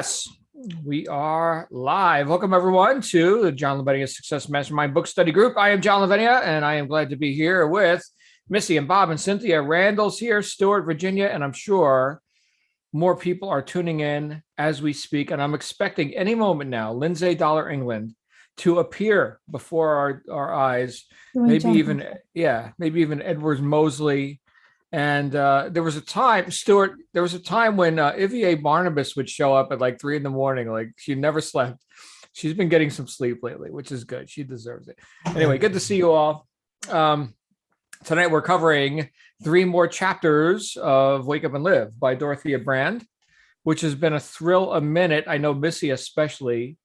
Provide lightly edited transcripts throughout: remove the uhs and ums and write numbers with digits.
Yes, we are live. Welcome, everyone, to the John Lavenia Success Mastermind Book Study Group. I am John Lavenia, and I am glad to be here with Missy and Bob and Cynthia. Randall's here, Stuart, Virginia, and I'm sure more people are tuning in as we speak. And I'm expecting any moment now, Lindsay Dollar England to appear before our eyes. Maybe even Edward Mosley. And there was a time, Stuart, when Ivier Barnabas would show up at like 3 a.m. Like she never slept. She's been getting some sleep lately, which is good. She deserves it. Anyway, good to see you all. Tonight we're covering 3 more chapters of Wake Up and Live by Dorothea Brande, which has been a thrill a minute. I know Missy especially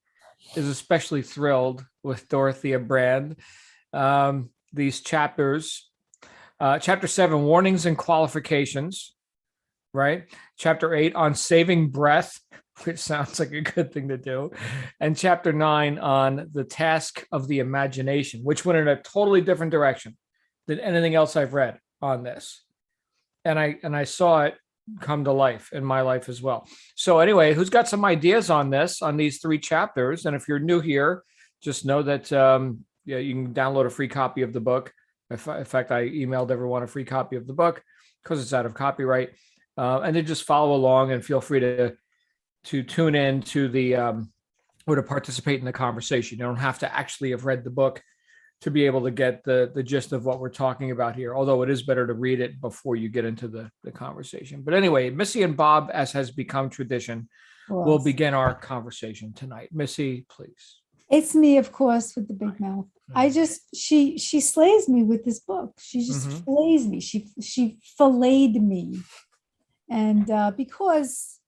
is especially thrilled with Dorothea Brande. These chapters. Chapter 7, warnings and qualifications, right? Chapter 8 on saving breath, which sounds like a good thing to do. And chapter 9 on the task of the imagination, which went in a totally different direction than anything else I've read on this. And I saw it come to life in my life as well. So anyway, who's got some ideas on this, on these 3 chapters? And if you're new here, just know that you can download a free copy of the book. In fact, I emailed everyone a free copy of the book because it's out of copyright. And then just follow along and feel free to tune in to the or to participate in the conversation. You don't have to actually have read the book to be able to get the gist of what we're talking about here, although it is better to read it before you get into the conversation. But anyway, Missy and Bob, as has become tradition, will begin our conversation tonight. Missy, please. It's me, of course, with the big mouth. She slays me with this book. She just fillets me. She filleted me. And because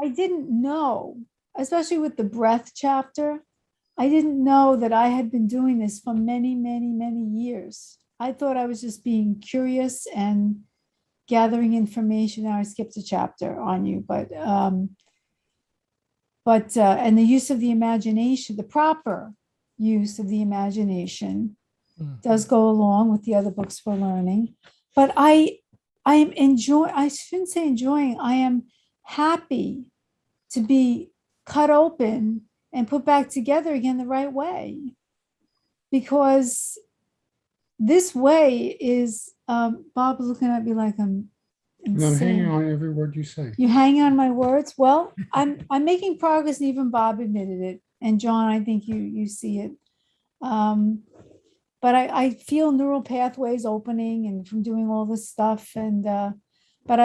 I didn't know, especially with the breath chapter, I didn't know that I had been doing this for many, many, many years. I thought I was just being curious and gathering information. Now I skipped a chapter on you, but and the use of the imagination, the proper use of the imagination does go along with the other books for learning. But I shouldn't say enjoying, I am happy to be cut open and put back together again the right way. Because this way is, Bob is looking at me like I'm I'm hanging on every word you say. You hang on my words? Well, I'm making progress, and even Bob admitted it. And John, I think you see it. But I feel neural pathways opening and from doing all this stuff. And but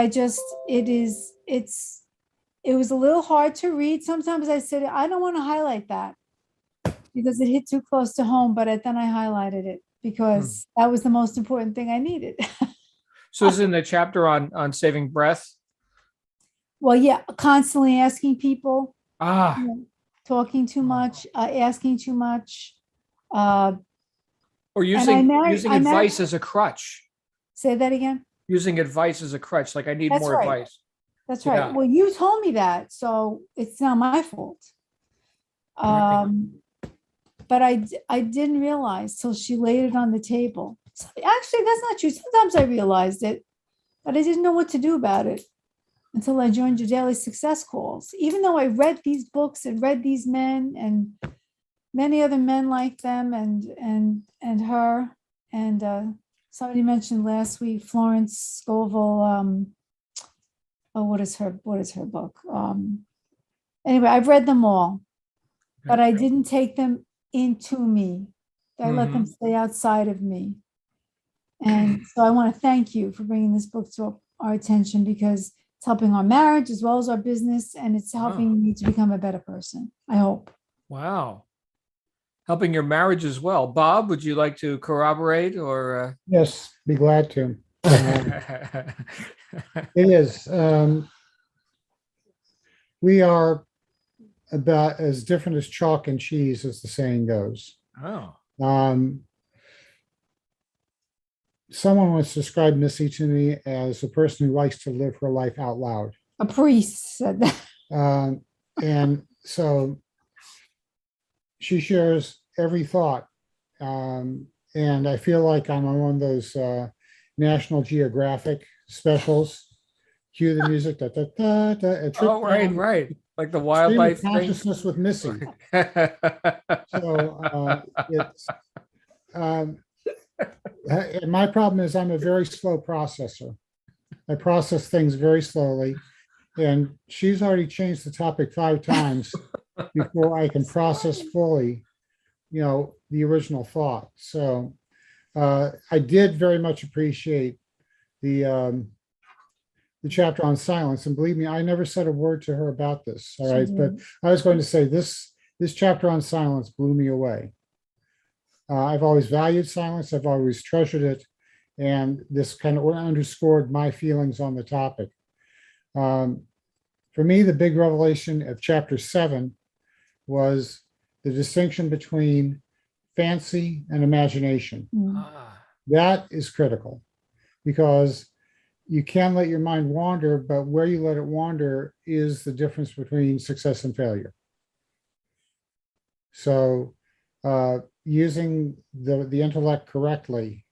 it was a little hard to read. Sometimes I said, I don't want to highlight that because it hit too close to home, but then I highlighted it because that was the most important thing I needed. So this is in the chapter on saving breath? Well, yeah, constantly asking people, talking too much, asking too much. Or using advice as a crutch. Say that again? Using advice as a crutch, like I need more advice. That's right. Yeah. Well, you told me that, so it's not my fault. But I didn't realize till she laid it on the table. Actually, that's not true. Sometimes I realized it, but I didn't know what to do about it until I joined your daily success calls. Even though I read these books and read these men and many other men like them and her, and somebody mentioned last week Florence Scovel. What is her book? Anyway, I've read them all, but I didn't take them into me. I let them stay outside of me. And so I want to thank you for bringing this book to our attention because it's helping our marriage as well as our business, and it's helping me to become a better person, I hope. Wow. Helping your marriage as well. Bob, would you like to corroborate or? Yes, be glad to. It is. We are about as different as chalk and cheese, as the saying goes. Oh. Someone once described Missy to me as a person who likes to live her life out loud. A priest said that. And so she shares every thought. And I feel like I'm on one of those National Geographic specials. Cue the music. Da, da, da, da, Oh, right. Like the stream of wildlife thing. consciousness with Missy. So it's and my problem is I'm a very slow processor. I process things very slowly, and she's already changed the topic 5 times before I can process fully, the original thought. So I did very much appreciate the chapter on silence, and believe me, I never said a word to her about this. All right, but I was going to say this chapter on silence blew me away. I've always valued silence. I've always treasured it. And this kind of underscored my feelings on the topic. For me, the big revelation of chapter 7 was the distinction between fancy and imagination. That is critical, because you can let your mind wander, but where you let it wander is the difference between success and failure. So using the intellect correctly,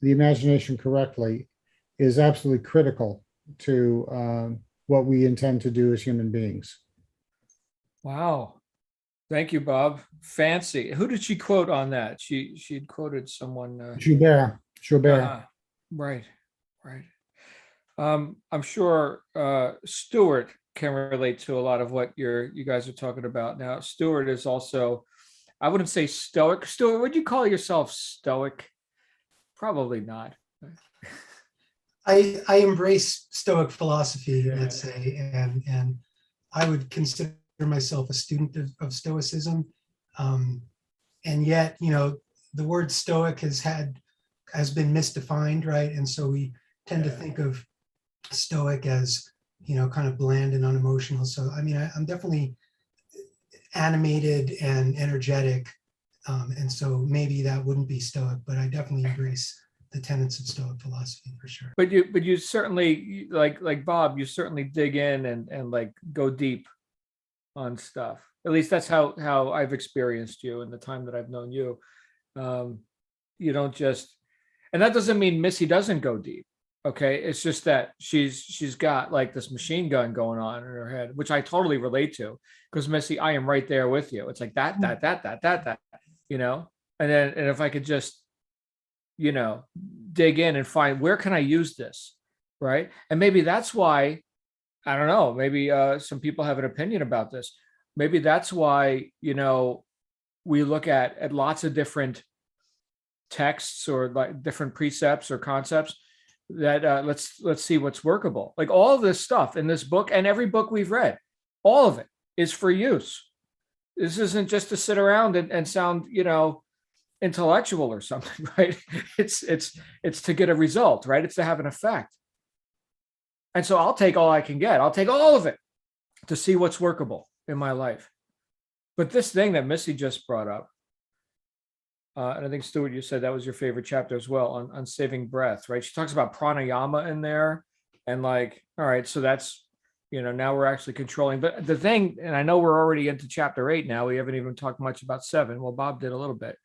the imagination correctly, is absolutely critical to what we intend to do as human beings. Wow. Thank you, Bob. Fancy. Who did she quote on that? She'd quoted someone. Joubert. Right. I'm sure Stuart can relate to a lot of what you guys are talking about now. Stuart is also, I wouldn't say stoic. Stuart, would you call yourself stoic? Probably not. I embrace Stoic philosophy, let's say, and I would consider myself a student of Stoicism, and yet, the word Stoic has been misdefined, right? And so we tend to think of Stoic as kind of bland and unemotional. So I mean, I'm definitely animated and energetic, and so maybe that wouldn't be Stoic, but I definitely embrace the tenets of Stoic philosophy for sure. But you certainly, like Bob, you certainly dig in and like go deep on stuff. At least that's how I've experienced you in the time that I've known you. You don't just, and that doesn't mean Missy doesn't go deep. Okay, it's just that she's got like this machine gun going on in her head, which I totally relate to, because Missy, I am right there with you. It's like that, and if I could just dig in and find, where can I use this, right? And maybe that's why, I don't know, maybe some people have an opinion about this. Maybe that's why we look at lots of different texts or like different precepts or concepts that let's see what's workable. Like all of this stuff in this book and every book we've read, all of it is for use. This isn't just to sit around and sound intellectual or something, right? It's to get a result, right? It's to have an effect. And so I'll take all I can get. I'll take all of it to see what's workable in my life. But this thing that Missy just brought up, and I think Stuart, you said that was your favorite chapter as well, on saving breath, right? She talks about pranayama in there, and like, all right, so that's now we're actually controlling. But the thing, and I know we're already into chapter 8 now. We haven't even talked much about 7. Well, Bob did a little bit.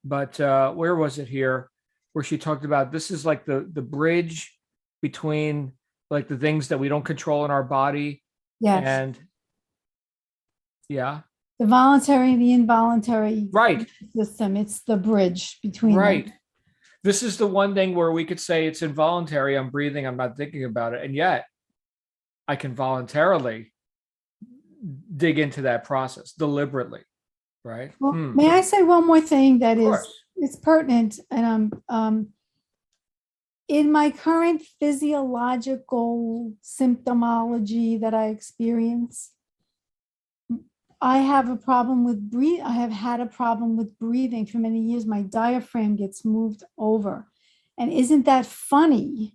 But where was it here where she talked about this is like the bridge between like the things that we don't control in our body. Yes. And the voluntary and the involuntary right system. It's the bridge between right them. This is the one thing where we could say it's involuntary. I'm breathing, I'm not thinking about it, and yet I can voluntarily dig into that process deliberately. Right. Well, may I say one more thing that is pertinent? And in my current physiological symptomology that I experience, I have a problem with breathing. I have had a problem with breathing for many years. My diaphragm gets moved over. And isn't that funny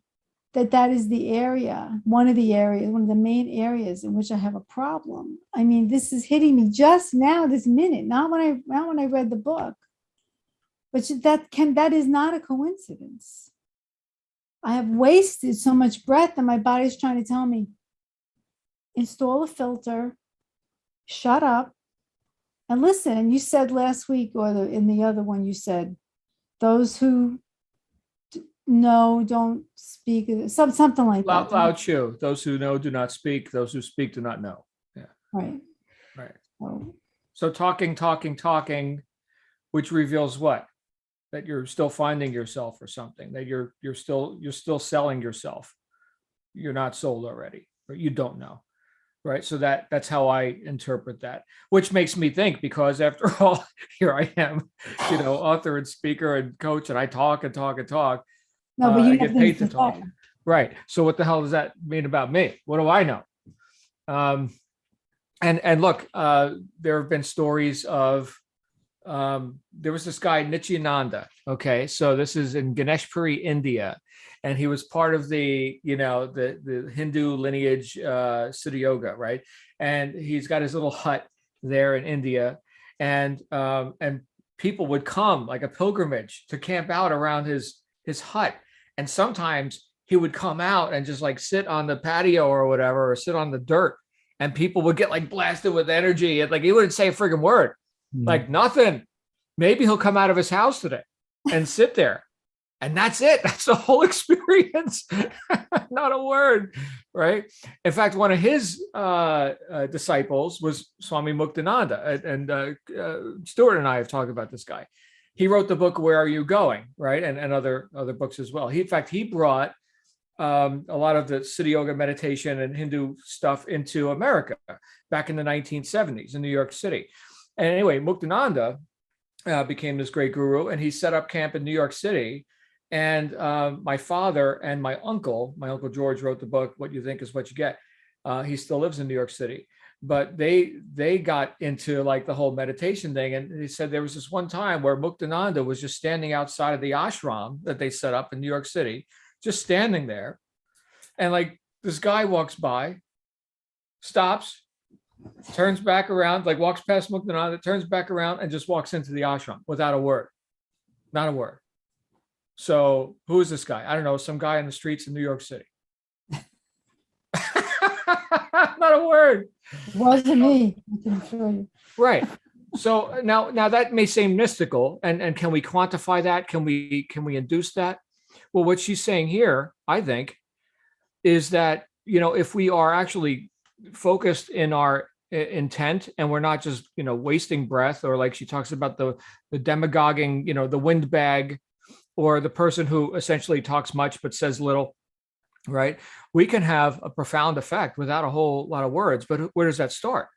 that is the area, one of the main areas in which I have a problem? I mean, this is hitting me just now, this minute, not when I read the book. But that is not a coincidence. I have wasted so much breath and my body's trying to tell me, install a filter, shut up, and listen. And you said last week, or in the other one, you said, those who know don't speak, something like that. Lao Tzu, those who know do not speak, those who speak do not know. Right. Right. So, So talking, which reveals what? That you're still finding yourself or something, that you're still selling yourself. You're not sold already, or you don't know. Right. So that's how I interpret that, which makes me think, because after all, here I am, author and speaker and coach, and I talk and talk and talk. no, but I you get have paid things to to talk. say. Right. So what the hell does that mean about me? What do I know? And look, there have been stories of, there was this guy, Nityananda. Okay. So this is in Ganeshpuri, India. And he was part of the Hindu lineage, Siddha Yoga, right? And he's got his little hut there in India. And people would come like a pilgrimage to camp out around his hut. And sometimes he would come out and just like sit on the patio or whatever, or sit on the dirt. And people would get like blasted with energy. And like he wouldn't say a friggin' word, like nothing. Maybe he'll come out of his house today and sit there. And that's it. That's the whole experience. Not a word, right? In fact, one of his disciples was Swami Muktananda, and Stuart and I have talked about this guy. He wrote the book "Where Are You Going?" right, and other books as well. In fact, he brought a lot of the Siddha Yoga meditation and Hindu stuff into America back in the 1970s in New York City. And anyway, Muktananda became this great guru, and he set up camp in New York City. And my father and my uncle George, wrote the book "What You Think Is What You Get." He still lives in New York City, but they got into like the whole meditation thing. And he said there was this one time where Muktananda was just standing outside of the ashram that they set up in New York City, just standing there. And like this guy walks by, stops, turns back around, like walks past Muktananda, turns back around and just walks into the ashram without a word, not a word. So who is this guy? I don't know, some guy in the streets in New York City. Not a word. It wasn't me. I can assure you. Right. So now that may seem mystical, and can we quantify that? Can we induce that? Well, what she's saying here, I think, is that, if we are actually focused in our intent, and we're not just, wasting breath, or like she talks about the demagoguing, the windbag, or the person who essentially talks much but says little, right? We can have a profound effect without a whole lot of words. But where does that start?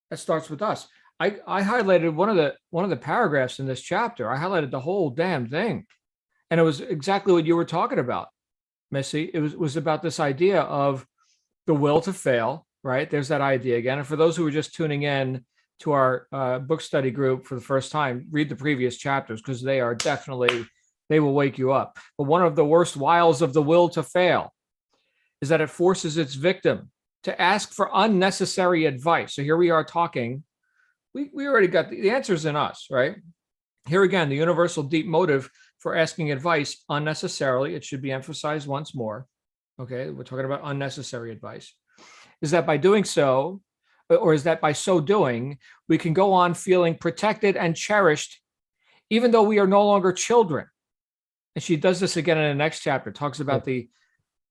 That starts with us. I highlighted one of the paragraphs in this chapter. I highlighted the whole damn thing. And it was exactly what you were talking about, Missy. It was about this idea of the will to fail, right? There's that idea again. And for those who are just tuning in to our book study group for the first time, read the previous chapters, because they will wake you up. But one of the worst wiles of the will to fail is that it forces its victim to ask for unnecessary advice. So here we are talking. We already got the answers in us, right? Here again, the universal deep motive for asking advice unnecessarily, it should be emphasized once more. Okay, we're talking about unnecessary advice. Is that by doing so, or is that by so doing, we can go on feeling protected and cherished, even though we are no longer children. And she does this again in the next chapter, talks about the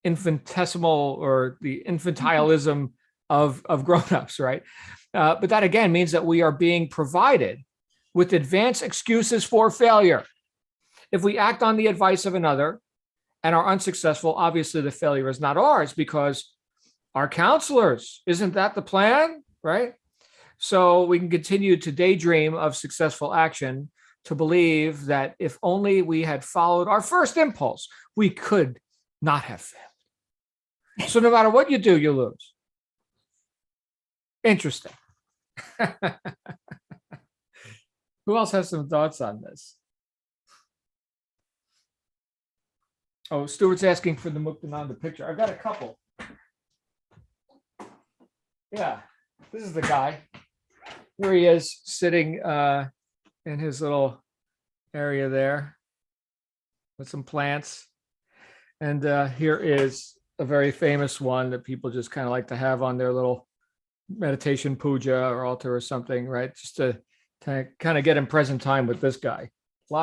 infinitesimal or the infantilism of grown-ups, right? But that again means that we are being provided with advanced excuses for failure. If we act on the advice of another and are unsuccessful, obviously the failure is not ours, because our counselors, isn't that the plan, right? So we can continue to daydream of successful action, to believe that if only we had followed our first impulse, we could not have failed. So no matter what you do, you lose. Interesting. Who else has some thoughts on this? Oh, Stuart's asking for the Muktananda picture. I've got a couple. Yeah, this is the guy. Here he is sitting in his little area there with some plants. And here is a very famous one that people just kind of like to have on their little meditation puja or altar or something, right? Just to kind of get in present time with this guy. A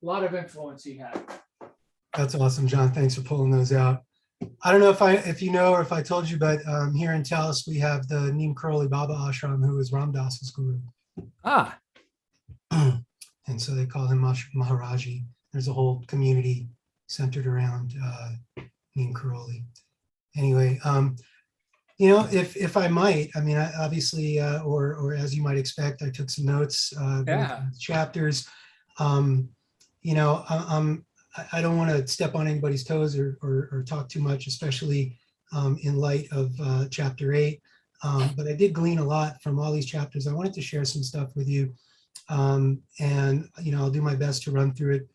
lot of influence he had. That's awesome, John. Thanks for pulling those out. I don't know if you know or if I told you, but here in Taos, we have the Neem Karoli Baba Ashram, who is Ram Dass's guru. Ah, And so they call him Maharaji. There's a whole community centered around Neem Karoli. Anyway, if I might, I mean, I obviously, or as you might expect, I took some notes, yeah. chapters. I don't want to step on anybody's toes or talk too much, especially in light of chapter 8. But I did glean a lot from all these chapters. I wanted to share some stuff with you. And I'll do my best to run through it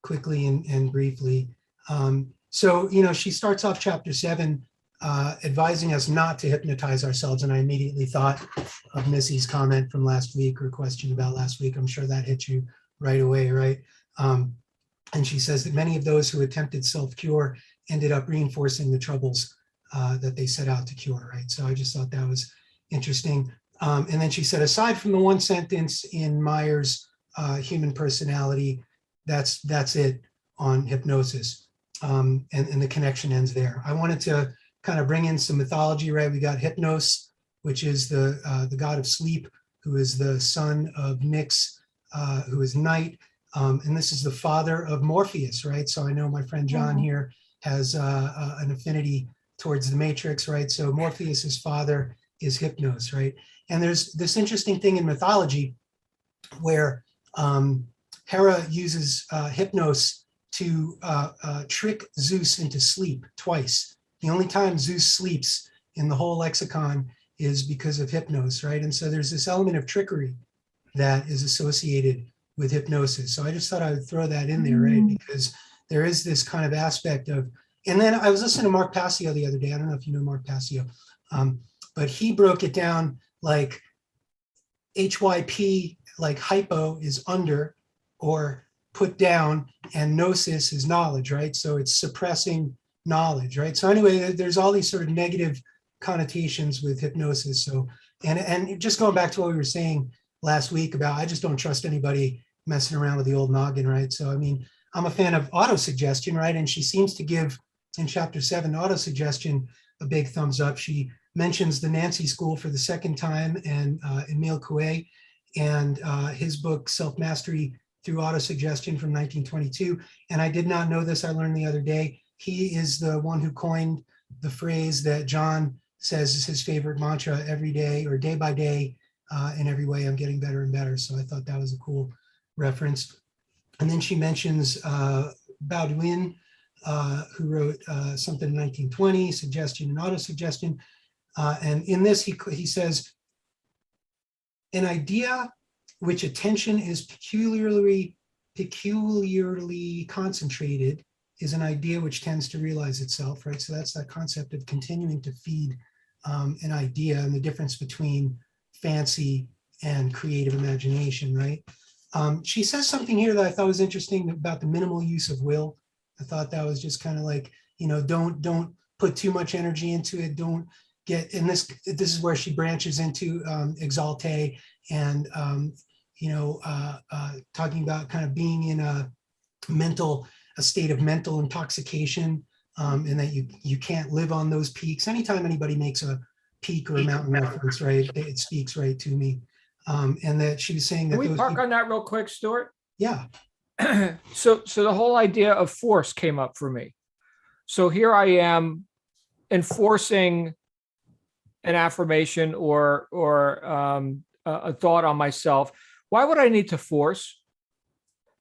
quickly and briefly. So she starts off chapter 7 advising us not to hypnotize ourselves. And I immediately thought of Missy's comment from last week, or question about last week. I'm sure that hit you right away, right? And she says that many of those who attempted self-cure ended up reinforcing the troubles that they set out to cure, right? So I just thought that was interesting. And then she said, aside from the one sentence in Myers' Human Personality, that's it on hypnosis. And the connection ends there. I wanted to kind of bring in some mythology, right? We got Hypnos, which is the god of sleep, who is the son of Nyx, who is night. And this is the father of Morpheus, right? So I know my friend John here has an affinity towards the Matrix, right? So Morpheus's father is Hypnos, right? And there's this interesting thing in mythology where Hera uses Hypnos to trick Zeus into sleep twice. The only time Zeus sleeps in the whole lexicon is because of Hypnos, right? And so there's this element of trickery that is associated with hypnosis. So I just thought I would throw that in there, right? Because there is this kind of aspect of, and then I was listening to Mark Passio the other day. I don't know if you know Mark Passio, but he broke it down like HYP, like hypo is under or put down, and gnosis is knowledge, right? So it's suppressing knowledge, right? So anyway, there's all these sort of negative connotations with hypnosis. So, and just going back to what we were saying last week about, I just don't trust anybody messing around with the old noggin, right? So, I mean, I'm a fan of autosuggestion, right? And she seems to give, in chapter 7, autosuggestion a big thumbs up. She mentions the Nancy School for the second time, and Emile Coué, and his book, Self-Mastery Through Autosuggestion from 1922. And I did not know this, I learned the other day. He is the one who coined the phrase that John says is his favorite mantra every day, or day by day, in every way I'm getting better and better. So I thought that was a cool reference. And then she mentions Baudouin, who wrote something in 1920, Suggestion and Autosuggestion. And in this, he says, an idea which attention is peculiarly concentrated is an idea which tends to realize itself, right? So that's that concept of continuing to feed an idea, and the difference between fancy and creative imagination, right? She says something here that I thought was interesting about the minimal use of will. I thought that was just kind of like, don't put too much energy into it. Don't get in this. This is where she branches into exalte and talking about kind of being in a state of mental intoxication, and that you can't live on those peaks. Anytime anybody makes a peak or a mountain reference, right, it speaks right to me. And that she was saying that. Can we park on that real quick, Stuart? Yeah. So the whole idea of force came up for me. So here I am enforcing an affirmation or a thought on myself. Why would I need to force?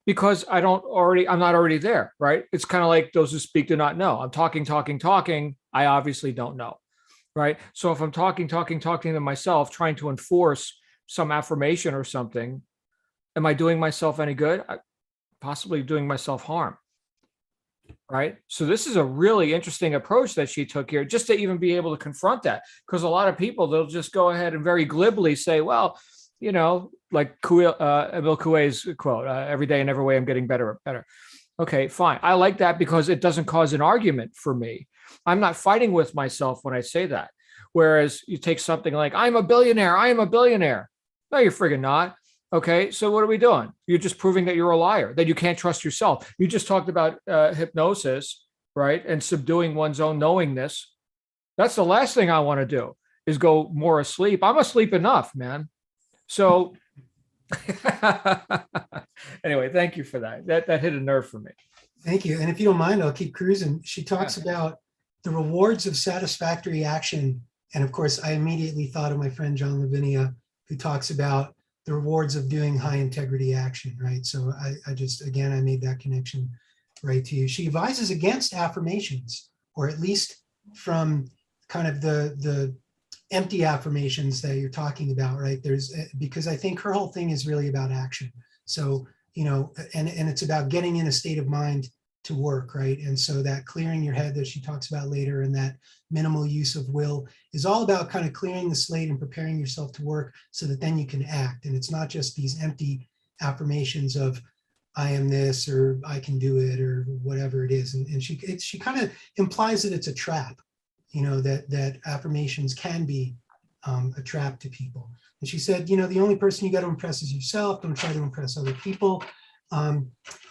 Because I'm not already there, right? It's kind of like those who speak do not know. I'm talking. I obviously don't know, right? So if I'm talking to myself, trying to enforce some affirmation or something, am I doing myself any good? Possibly doing myself harm, right? So this is a really interesting approach that she took here, just to even be able to confront that, because a lot of people, they'll just go ahead and very glibly say, well, like Emile Coué's quote, every day and every way I'm getting better and better. Okay, fine. I like that because it doesn't cause an argument for me. I'm not fighting with myself when I say that. Whereas you take something like, I'm a billionaire, I am a billionaire. No, you're friggin' not. Okay, so what are we doing? You're just proving that you're a liar, that you can't trust yourself. You just talked about hypnosis, right? And subduing one's own knowingness. That's the last thing I want to do, is go more asleep. I'm asleep enough, man. So anyway, thank you for that. That hit a nerve for me. Thank you. And if you don't mind, I'll keep cruising. She talks about the rewards of satisfactory action. And of course, I immediately thought of my friend John Lavenia, who talks about the rewards of doing high integrity action, right? So I just, again, I made that connection right to you. She advises against affirmations, or at least from kind of the empty affirmations that you're talking about, right? Because I think her whole thing is really about action. So, and it's about getting in a state of mind to work, right? And so that clearing your head that she talks about later, and that minimal use of will, is all about kind of clearing the slate and preparing yourself to work so that then you can act. And it's not just these empty affirmations of I am this, or I can do it, or whatever it is. And she kind of implies that it's a trap, that affirmations can be a trap to people. And she said, the only person you got to impress is yourself. Don't try to impress other people.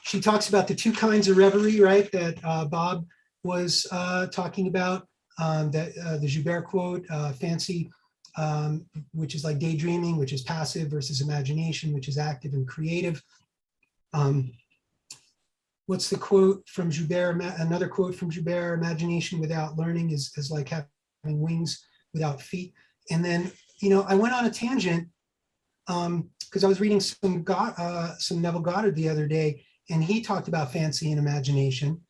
She talks about the two kinds of reverie, right, that Bob was talking about, the Joubert quote, fancy, which is like daydreaming, which is passive, versus imagination, which is active and creative. What's the quote from Joubert? Another quote from Joubert: imagination without learning is like having wings without feet. And then, I went on a tangent because I was reading some Neville Goddard the other day, and he talked about fancy and imagination.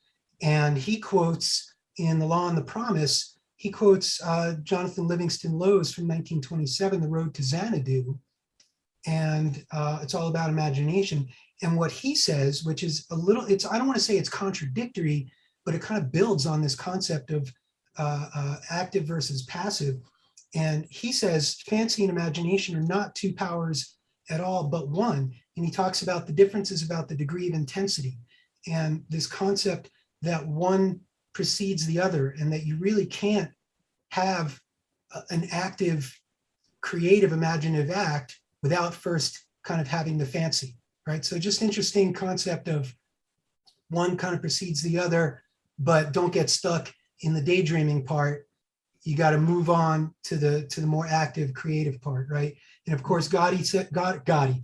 And he quotes in The Law and the Promise, he quotes Jonathan Livingston Lowe's from 1927, The Road to Xanadu. And it's all about imagination. And what he says, which is I don't want to say it's contradictory, but it kind of builds on this concept of active versus passive. And he says fancy and imagination are not two powers at all, but one. And he talks about the differences about the degree of intensity, and this concept that one precedes the other, and that you really can't have an active, creative, imaginative act without first kind of having the fancy, right? So just interesting concept of one kind of precedes the other, but don't get stuck in the daydreaming part. You got to move on to the more active, creative part, right? And of course, Gotti said, Gotti.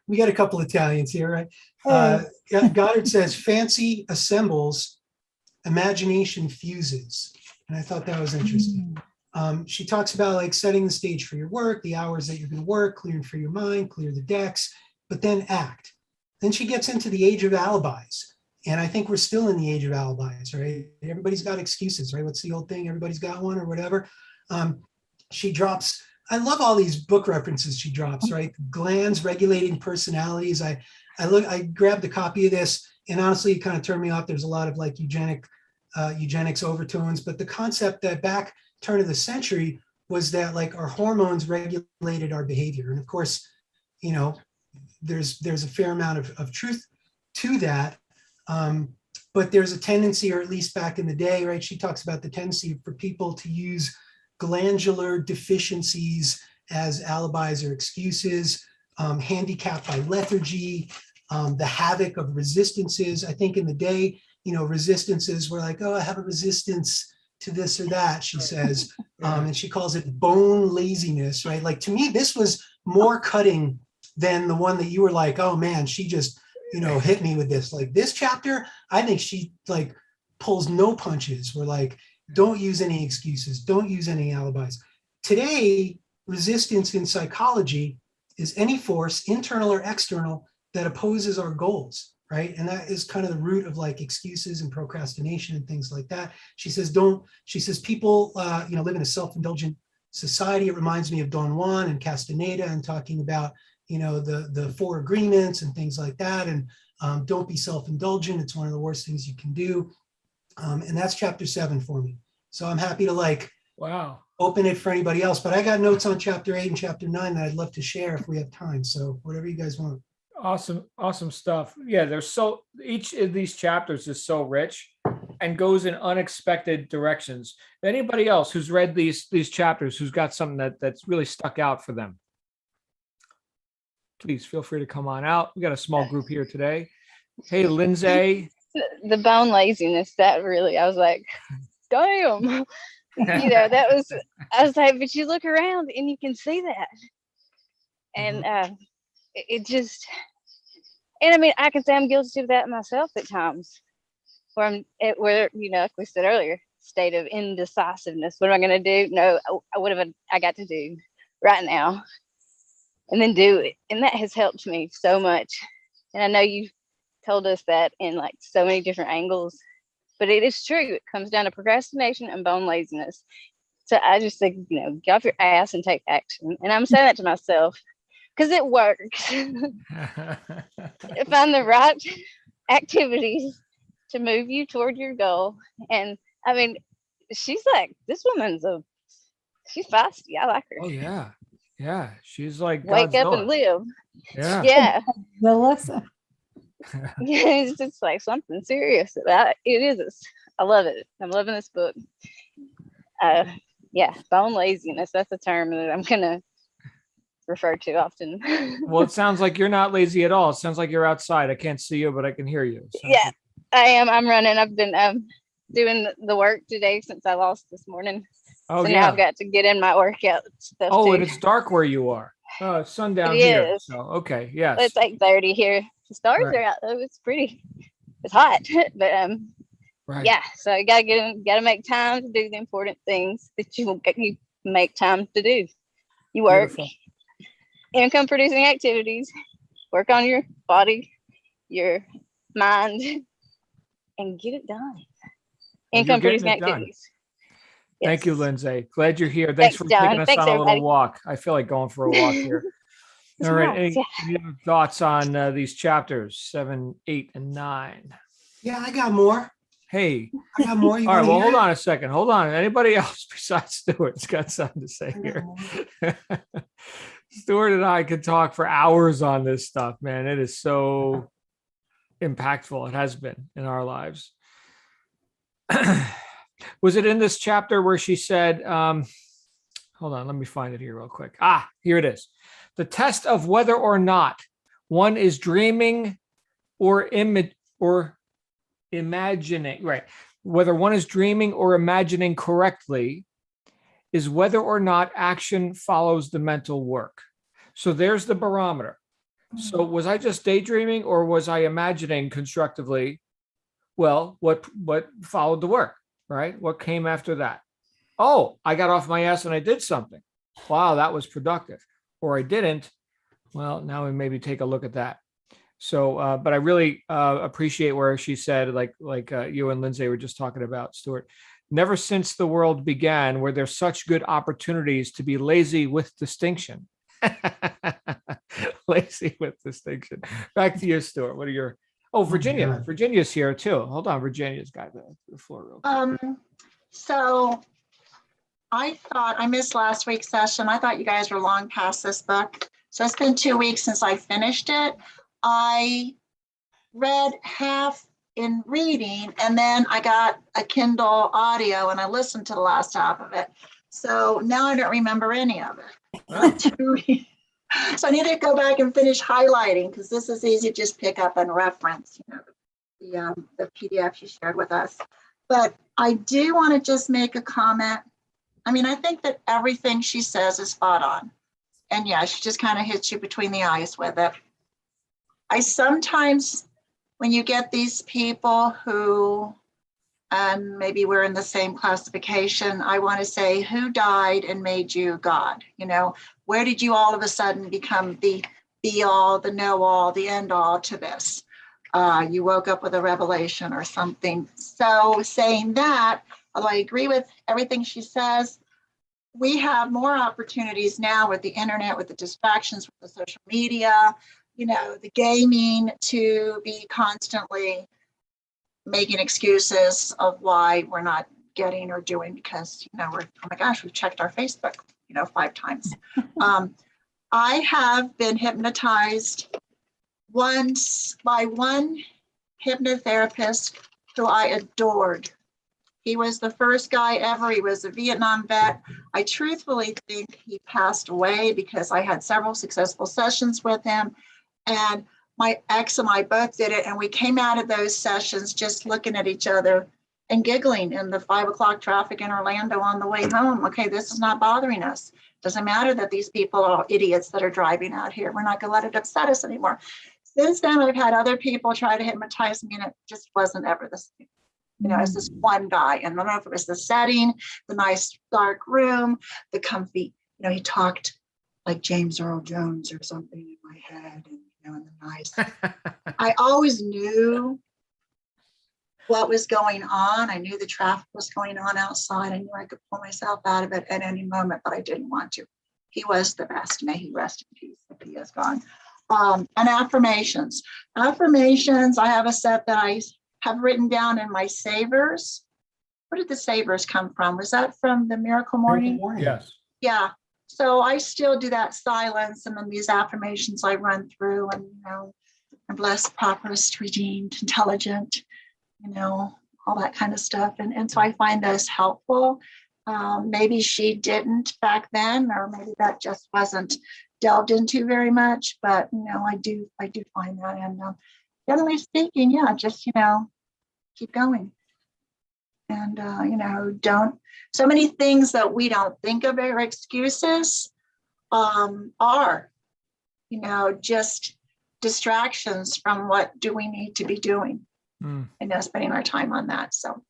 We got a couple Italians here, right? Goddard says, fancy assembles, imagination fuses. And I thought that was interesting. She talks about like setting the stage for your work, the hours that you're going to work, clearing for your mind, clear the decks, but then act. Then she gets into the age of alibis. And I think we're still in the age of alibis, right? Everybody's got excuses, right? What's the old thing? Everybody's got one, or whatever. She drops, I love all these book references she drops, right? Glands regulating personalities. I grabbed a copy of this, and honestly, it kind of turned me off. There's a lot of like eugenics overtones, but the concept that back turn of the century was that like our hormones regulated our behavior. And of course, there's a fair amount of truth to that. But there's a tendency, or at least back in the day, right? She talks about the tendency for people to use glandular deficiencies as alibis or excuses, handicapped by lethargy, the havoc of resistances. I think in the day, resistances were like, oh, I have a resistance to this or that, she says. And she calls it bone laziness, right? Like, to me, this was more cutting than the one that you were like, oh man, she just, hit me with this. Like this chapter, I think she like pulls no punches. We're like, don't use any excuses. Don't use any alibis. Today, resistance in psychology is any force, internal or external, that opposes our goals, right? And that is kind of the root of like excuses and procrastination and things like that. She says, people, live in a self-indulgent society. It reminds me of Don Juan and Castaneda, and talking about, the four agreements and things like that. And don't be self-indulgent. It's one of the worst things you can do. And that's chapter 7 for me. So I'm happy to open it for anybody else, but I got notes on chapter 8 and chapter 9 that I'd love to share if we have time. So whatever you guys want. Awesome stuff. Yeah, each of these chapters is so rich and goes in unexpected directions. Anybody else who's read these chapters, who's got something that's really stuck out for them, please feel free to come on out. We got a small group here today. Hey, Lindsay. The bone laziness, that really, I was like, damn. That was, I was like, but you look around and you can see that. And it just, and I mean, I can say I'm guilty of that myself at times, where where, like we said earlier, state of indecisiveness. What am I going to do? No, what have I got to do right now? And then do it. And that has helped me so much. And I know you told us that in like so many different angles, but it is true. It comes down to procrastination and bone laziness. So I just think, get off your ass and take action. And I'm saying that to myself because it works. Find the right activities to move you toward your goal. And I mean, she's like, this woman's she's feisty. I like her. Oh yeah. Yeah. She's like wake up Godzilla. and live. Yeah. Yeah. Melissa. It's just like something serious about it. It is. I love it. I'm loving this book. Bone laziness. That's a term that I'm gonna refer to often. Well, it sounds like you're not lazy at all. It sounds like you're outside. I can't see you, but I can hear you. Yeah, I am. I'm running. I've been doing the work today since I lost this morning. Oh, so yeah. now I've got to get in my workout stuff. Oh, too. and it's dark where you are. Oh, it's sundown It here. is. So okay, yes. It's 8:30 here. The stars Right. are out though. It's pretty. It's hot, but Right. yeah. So you gotta make time to do the important things that you make time to do. You work, Beautiful. income producing activities, work on your body, your mind, and get it done. Well, Income you're getting producing it done. activities. Thank you, Yes. Lindsay. Glad you're here. Thanks Thanks, for John. taking us Thanks, on a everybody. little walk. I feel like going for a walk here. It's All right. nice, Any other thoughts on these chapters 7, 8, and 9? Yeah, I got more. Hey. I got more. You All right. wanna Well, hear hold it? on a second. Hold on. Anybody else besides Stuart's got something to say I got here? more. Stuart and I could talk for hours on this stuff, man. It is so impactful. It has been in our lives. Was it in this chapter where she said, hold on, let me find it here real quick. Here it is. The test of whether or not one is dreaming or imagining, right? Whether one is dreaming or imagining correctly is whether or not action follows the mental work. So there's the barometer. So was I just daydreaming or was I imagining constructively? Well, what followed the work, right? What came after that? Oh, I got off my ass and I did something. Wow, that was productive. Or I didn't. Well, now we maybe take a look at that. So, but I really appreciate where she said, like you and Lindsay were just talking about, Stuart, never since the world began were there such good opportunities to be lazy with distinction. Lazy with distinction. Back to you, Stuart. What are your... Oh, Virginia. God. Virginia's here too. Hold on. Virginia's got the floor real quick. So I thought I missed last week's session. I thought you guys were long past this book. So it's been 2 weeks since I finished it. I read half in reading and then I got a Kindle audio and I listened to the last half of it. So now I don't remember any of it. So I need to go back and finish highlighting because this is easy to just pick up and reference, the PDF you shared with us. But I do want to just make a comment. I mean, I think that everything she says is spot on. And yeah, she just kind of hits you between the eyes with it. I sometimes, when you get these people who, and maybe we're in the same classification, I want to say, who died and made you God? Where did you all of a sudden become the be all, the know all, the end all to this? You woke up with a revelation or something. So saying that, although I agree with everything she says, we have more opportunities now with the internet, with the distractions, with the social media, the gaming, to be constantly making excuses of why we're not getting or doing because, we're, oh my gosh, we've checked our Facebook, 5 times. I have been hypnotized once by one hypnotherapist who I adored. He was the first guy ever. He was a Vietnam vet. I truthfully think he passed away because I had several successful sessions with him. And my ex and I both did it. And we came out of those sessions just looking at each other and giggling in the 5 o'clock traffic in Orlando on the way home. Okay, this is not bothering us. Doesn't matter that these people are idiots that are driving out here. We're not going to let it upset us anymore. Since then, I've had other people try to hypnotize me, and it just wasn't ever the same. You know, it's this one guy, and I don't know if it was the setting, the nice dark room, the comfy, you know, he talked like James Earl Jones or something in my head, and, you know, and the nice. I always knew what was going on. I knew the traffic was going on outside. I knew I could pull myself out of it at any moment, but I didn't want to. He was the best. May he rest in peace if he is gone. And affirmations. Affirmations, I have a set that I have written down in my savers. Where did the savers come from? Was that from the Miracle Morning? Yes. Yeah. So I still do that silence, and then these affirmations I run through, and, you know, I'm blessed, prosperous, redeemed, intelligent, you know, all that kind of stuff. And so I find those helpful. Maybe she didn't back then, or maybe that just wasn't delved into very much, but, you know, I do find that. And generally speaking, yeah, just, you know, keep going. And, you know, so many things that we don't think of are excuses are, you know, just distractions from what do we need to be doing. And spending our time on that. So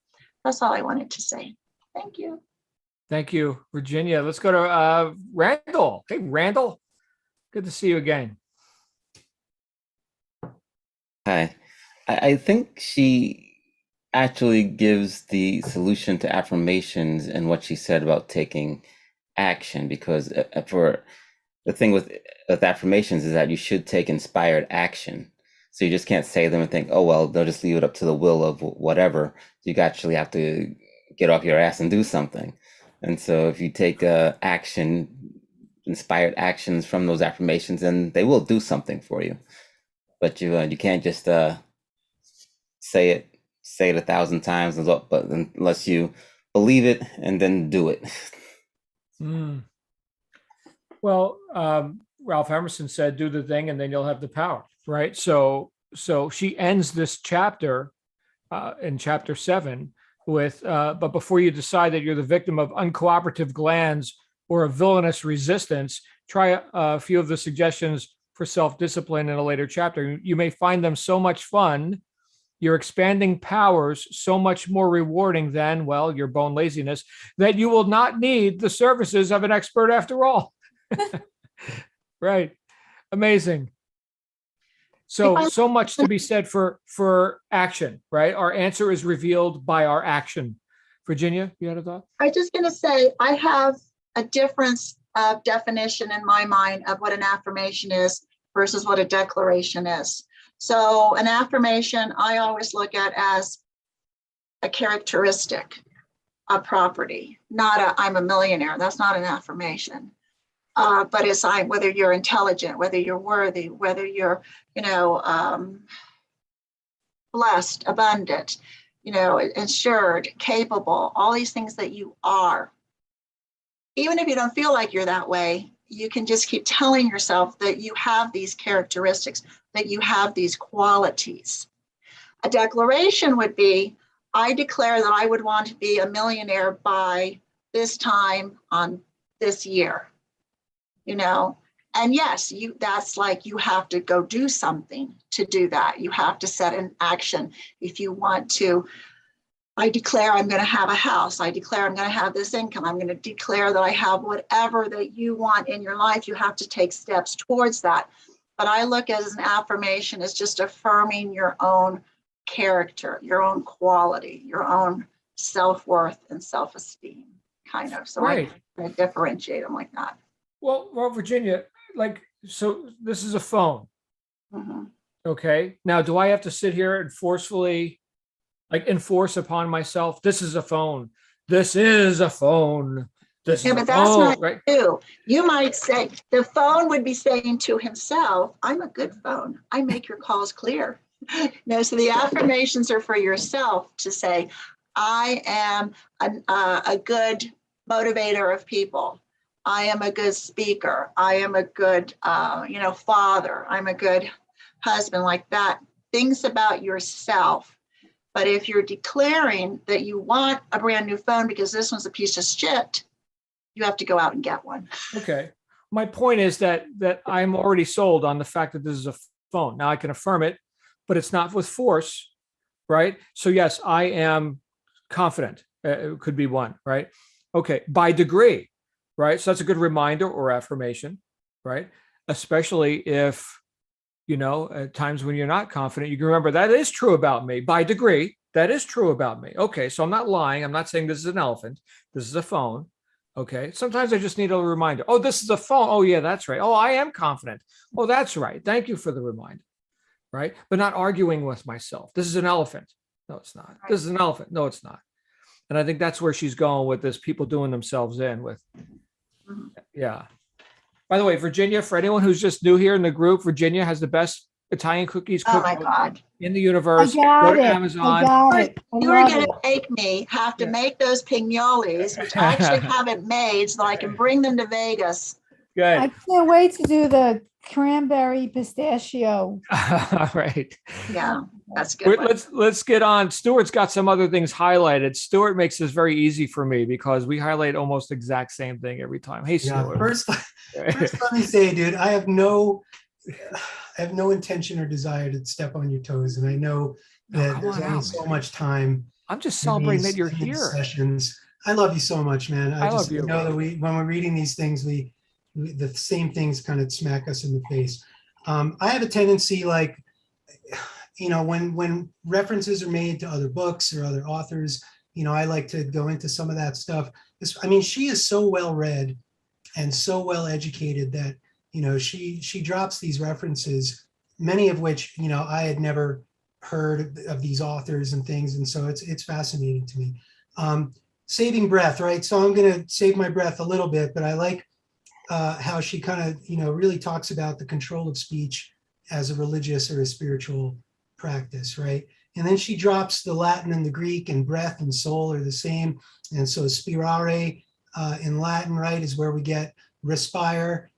that's all I wanted to say. Thank you. Thank you, Virginia. Let's go to Randall. Hey, Randall. Good to see you again. Hi. I think she actually gives the solution to affirmations in what she said about taking action, because for the thing with affirmations is that you should take inspired action. So you just can't say them and think, oh, well, they'll just leave it up to the will of whatever. You actually have to get off your ass and do something. And so if you take action, inspired actions from those affirmations, then they will do something for you. But you can't just say it 1,000 times, but unless you believe it and then do it. Well, Ralph Emerson said, do the thing and then you'll have the power, right? So she ends this chapter in chapter 7 with, but before you decide that you're the victim of uncooperative glands or a villainous resistance, try a few of the suggestions for self-discipline in a later chapter. You may find them so much fun, your expanding powers so much more rewarding than, well, your bone laziness, that you will not need the services of an expert after all. Right. Amazing. So much to be said for action, right? Our answer is revealed by our action. Virginia, you had a thought? I was just going to say, I have a difference of definition in my mind of what an affirmation is versus what a declaration is. So an affirmation, I always look at as a characteristic, a property, not a I'm a millionaire. That's not an affirmation. But it's whether you're intelligent, whether you're worthy, whether you're, blessed, abundant, insured, capable, all these things that you are. Even if you don't feel like you're that way, you can just keep telling yourself that you have these characteristics, that you have these qualities. A declaration would be, I declare that I would want to be a millionaire by this time on this year. And yes, that's like you have to go do something to do that. You have to set an action. If you want to, I declare I'm going to have a house. I declare I'm going to have this income. I'm going to declare that I have whatever that you want in your life. You have to take steps towards that. But I look at it as an affirmation as just affirming your own character, your own quality, your own self-worth and self-esteem, kind of. So right. I differentiate them like that. Well, Virginia, so this is a phone. Mm-hmm. Okay. Now, do I have to sit here and forcefully enforce upon myself? This is a phone. This is a phone. This yeah, is but a that's phone, not right? you. You might say the phone would be saying to himself, I'm a good phone. I make your calls clear. So the affirmations are for yourself to say, I am a good motivator of people. I am a good speaker. I am a good, father. I'm a good husband, like that, things about yourself. But if you're declaring that you want a brand new phone because this one's a piece of shit, you have to go out and get one. Okay. My point is that I'm already sold on the fact that this is a phone. Now I can affirm it, but it's not with force, right? So yes, I am confident. It could be one, right? Okay. By degree, right? So that's a good reminder or affirmation, right? Especially if, at times when you're not confident, you can remember that is true about me by degree. That is true about me. Okay. So I'm not lying. I'm not saying this is an elephant. This is a phone. Okay. Sometimes I just need a reminder. Oh, this is a phone. Oh, yeah, that's right. Oh, I am confident. Oh, that's right. Thank you for the reminder. Right. But not arguing with myself. This is an elephant. No, it's not. This is an elephant. No, it's not. And I think that's where she's going with this, people doing themselves in with. Yeah. By the way, Virginia, for anyone who's just new here in the group, Virginia has the best Italian cookies Oh cooked my God. in the universe. I got Go to it. Amazon. I got it. I You are love going it. to make me have to Yeah. make those pignolis, which I actually haven't made, so that I can bring them to Vegas. Good. I can't wait to do the cranberry pistachio. All right. Yeah, that's a good. One. Let's get on. Stuart's got some other things highlighted. Stuart makes this very easy for me because we highlight almost exact same thing every time. Hey, Yeah, Stuart. first let me say, dude, I have no intention or desire to step on your toes, and I know that come there's on only out, so man. much time. I'm just celebrating that you're in these here. Sessions. I love you so much, man. I love you. know that when we're reading these things, the same things kind of smack us in the face. I have a tendency, like, when references are made to other books or other authors, I like to go into some of that stuff. She is so well read and so well educated that, she drops these references, many of which, I had never heard of these authors and things. And so it's fascinating to me. Saving breath, right? So I'm going to save my breath a little bit, but I like how she kind of, really talks about the control of speech as a religious or a spiritual practice, right? And then she drops the Latin and the Greek, and breath and soul are the same. And so spirare in Latin, right, is where we get respire,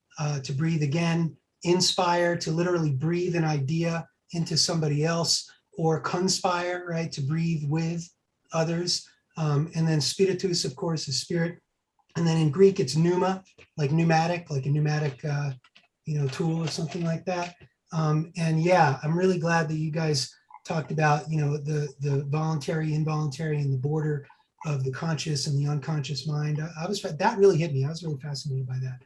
to breathe again, inspire, to literally breathe an idea into somebody else, or conspire, right, to breathe with others. And then spiritus, of course, is spirit. And then in Greek, it's pneuma, like pneumatic, like a pneumatic, tool or something like that. And yeah, I'm really glad that you guys talked about, the voluntary, involuntary, and the border of the conscious and the unconscious mind. That really hit me. I was really fascinated by that.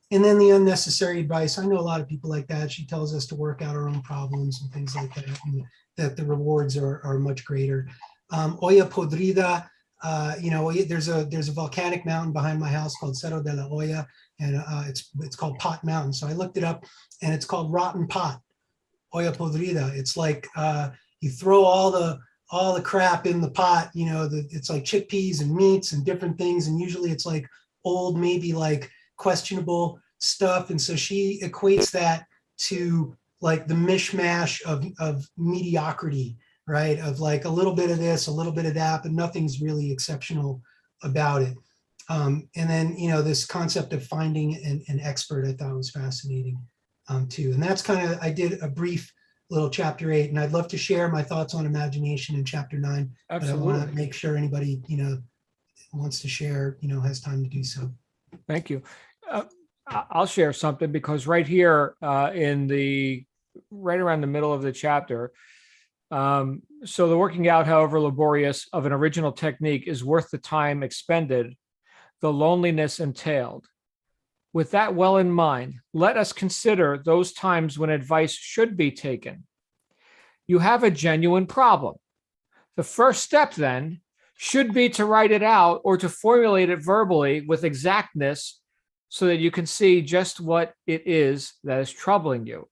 And then the unnecessary advice. I know a lot of people like that. She tells us to work out our own problems and things like that, and that the rewards are much greater. Olla podrida. There's a volcanic mountain behind my house called Cerro de la Olla, and it's called Pot Mountain. So I looked it up, and it's called Rotten Pot, Olla podrida. It's like you throw all the crap in the pot. It's like chickpeas and meats and different things, and usually it's like old, maybe like questionable stuff. And so she equates that to like the mishmash of mediocrity, right? Of like a little bit of this, a little bit of that, but nothing's really exceptional about it. And then, this concept of finding an expert, I thought was fascinating too. And that's kind of, I did a brief little chapter 8, and I'd love to share my thoughts on imagination in chapter 9. Absolutely. But I want to make sure anybody, wants to share, has time to do so. Thank you. I'll share something because right here right around the middle of the chapter, so the working out, however laborious, of an original technique is worth the time expended, the loneliness entailed. With that well in mind, let us consider those times when advice should be taken. You have a genuine problem. The first step then should be to write it out or to formulate it verbally with exactness so that you can see just what it is that is troubling you.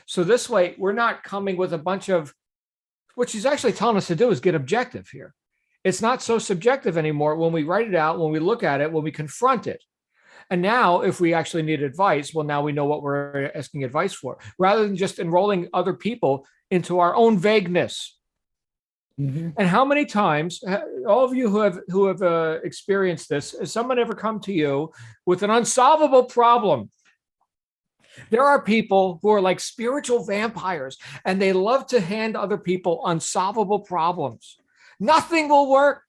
So this way, we're not coming with a bunch of, what she's actually telling us to do is get objective here. It's not so subjective anymore when we write it out, when we look at it, when we confront it. And now if we actually need advice, well, now we know what we're asking advice for, rather than just enrolling other people into our own vagueness. Mm-hmm. And how many times, all of you who have experienced this, has someone ever come to you with an unsolvable problem? There are people who are like spiritual vampires and they love to hand other people unsolvable problems. Nothing will work.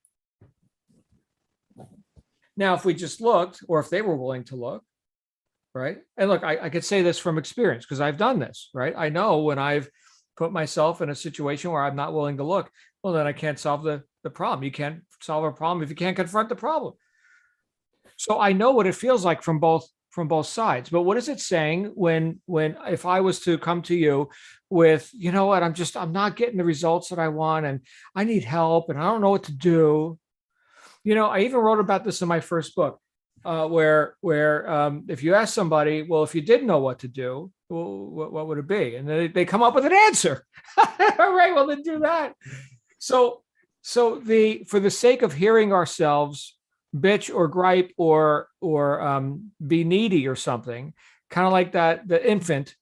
Now, if we just looked, or if they were willing to look, right? And look, I could say this from experience because I've done this, right? I know when I've put myself in a situation where I'm not willing to look, well, then I can't solve the problem. You can't solve a problem if you can't confront the problem. So I know what it feels like from both sides. But what is it saying when if I was to come to you with, you know what, I'm not getting the results that I want and I need help and I don't know what to do. You know, I even wrote about this in my first book, where if you ask somebody, well, if you didn't know what to do, well, what would it be? And they come up with an answer. All right, well, then do that. So for the sake of hearing ourselves bitch or gripe or be needy or something, kind of like that, the infant,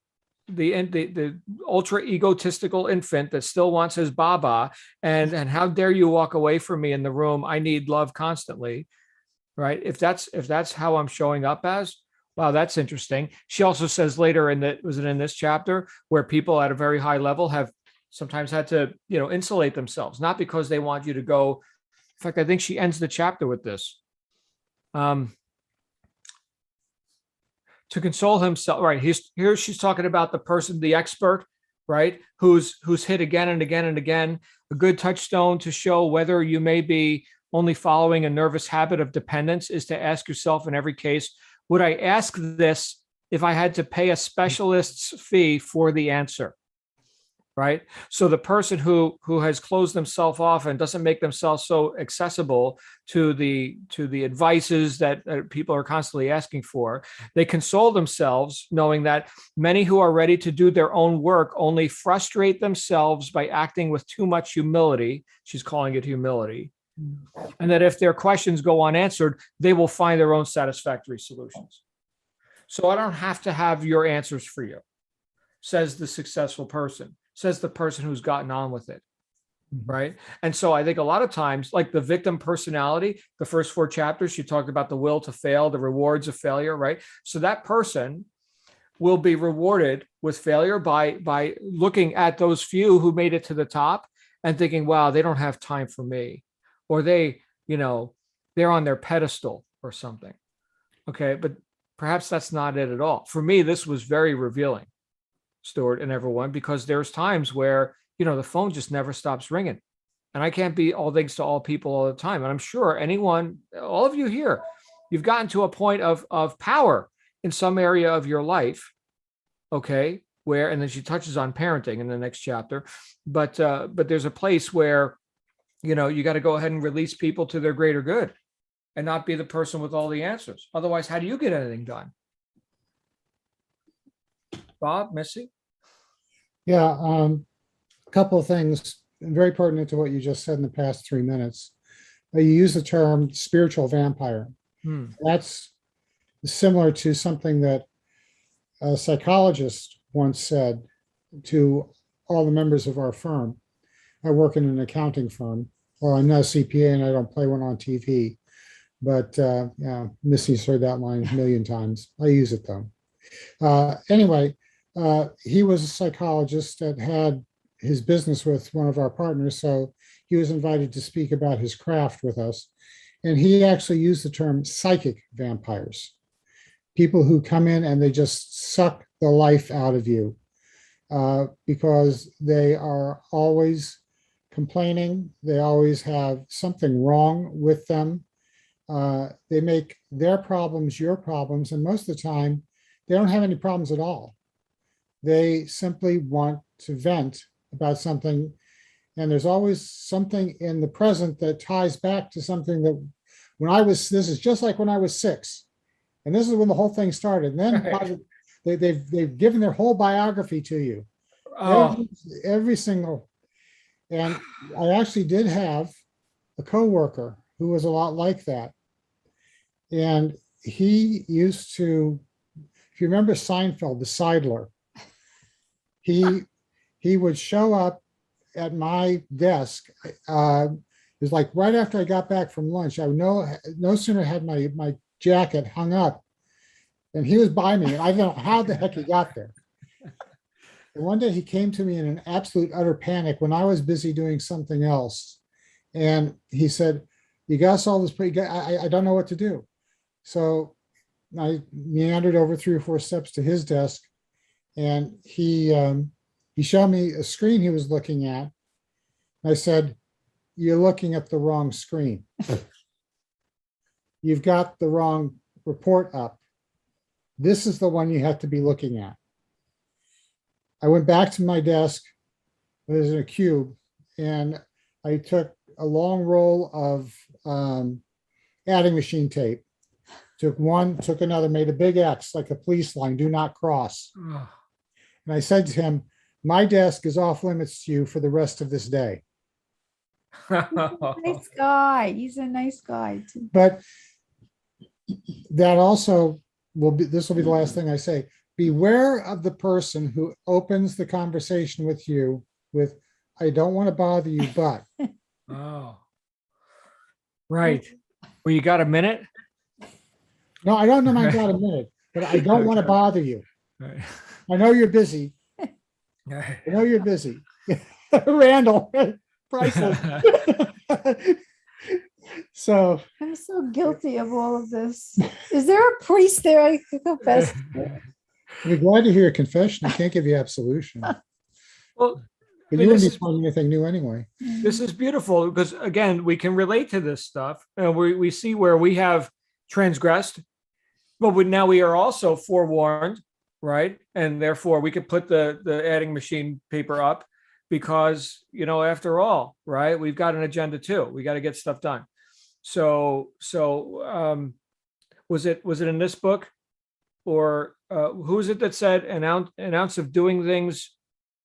the ultra egotistical infant that still wants his baba, and how dare you walk away from me in the room? I need love constantly, right? If that's how I'm showing up as, wow, that's interesting. She also says later was it in this chapter, where people at a very high level have sometimes had to, insulate themselves, not because they want you to go. In fact, I think she ends the chapter with this. To console himself, right? Here she's talking about the person, the expert, right? Who's hit again and again and again. A good touchstone to show whether you may be only following a nervous habit of dependence is to ask yourself in every case, would I ask this if I had to pay a specialist's fee for the answer? Right. So the person who has closed themselves off and doesn't make themselves so accessible to the advices that people are constantly asking for, they console themselves knowing that many who are ready to do their own work only frustrate themselves by acting with too much humility. She's calling it humility. And that if their questions go unanswered, they will find their own satisfactory solutions. So I don't have to have your answers for you, says the successful person. Says the person who's gotten on with it, right? And so I think a lot of times, like the victim personality, the first 4 chapters, she talked about the will to fail, the rewards of failure, right? So that person will be rewarded with failure by looking at those few who made it to the top and thinking, wow, they don't have time for me, or they're on their pedestal or something. Okay, but perhaps that's not it at all. For me, this was very revealing, Stuart and everyone, because there's times where, the phone just never stops ringing, and I can't be all things to all people all the time. And I'm sure all of you here, you've gotten to a point of power in some area of your life. Okay. And then she touches on parenting in the next chapter, but there's a place where, you got to go ahead and release people to their greater good and not be the person with all the answers. Otherwise, how do you get anything done? Bob, Missy? Yeah, a couple of things very pertinent to what you just said in the past 3 minutes. You use the term spiritual vampire. That's similar to something that a psychologist once said to all the members of our firm. I work in an accounting firm. Well, I'm not a CPA and I don't play one on TV, but Missy's heard that line a million times. I use it though. Anyway, he was a psychologist that had his business with one of our partners, so he was invited to speak about his craft with us. And he actually used the term psychic vampires, people who come in and they just suck the life out of you because they are always complaining. They always have something wrong with them. They make their problems your problems, and most of the time, they don't have any problems at all. They simply want to vent about something. And there's always something in the present that ties back to something that this is just like when I was 6. And this is when the whole thing started. And then they've given their whole biography to you. Every single. And I actually did have a coworker who was a lot like that. And he used to, if you remember Seinfeld, the Seidler, he would show up at my desk. It was like right after I got back from lunch. I would no sooner had my jacket hung up And he was by me, and I don't know how the heck he got there. And one day he came to me in an absolute utter panic when I was busy doing something else. And he said, you got us all this, I don't know what to do. So I meandered over 3 or 4 steps to his desk, and he showed me a screen he was looking at. I said, you're looking at the wrong screen. You've got the wrong report up. This is the one you have to be looking at. I went back to my desk. It was in a cube, and I took a long roll of adding machine tape. Took one, took another, made a big X like a police line, do not cross. And I said to him, my desk is off limits to you for the rest of this day. Nice guy. He's a nice guy too. But that also will be, this will be the last thing I say. Beware of the person who opens the conversation with you with, I don't want to bother you, but. Oh, right. Well, you got a minute? No, I don't know I got a minute, but I don't want to bother you. Right. I know you're busy. I know you're busy. Randall, priceless. So I'm so guilty of all of this. Is there a priest there I can confess? I'd be glad to hear a confession. I can't give you absolution. Well, But you wouldn't be finding anything new anyway. this is beautiful because, again, we can relate to this stuff, and we see where we have transgressed, but now we are also forewarned, right? And therefore, we could put the adding machine paper up because, after all, right, we've got an agenda too. We got to get stuff done. So was it in this book, or who is it that said an ounce of doing things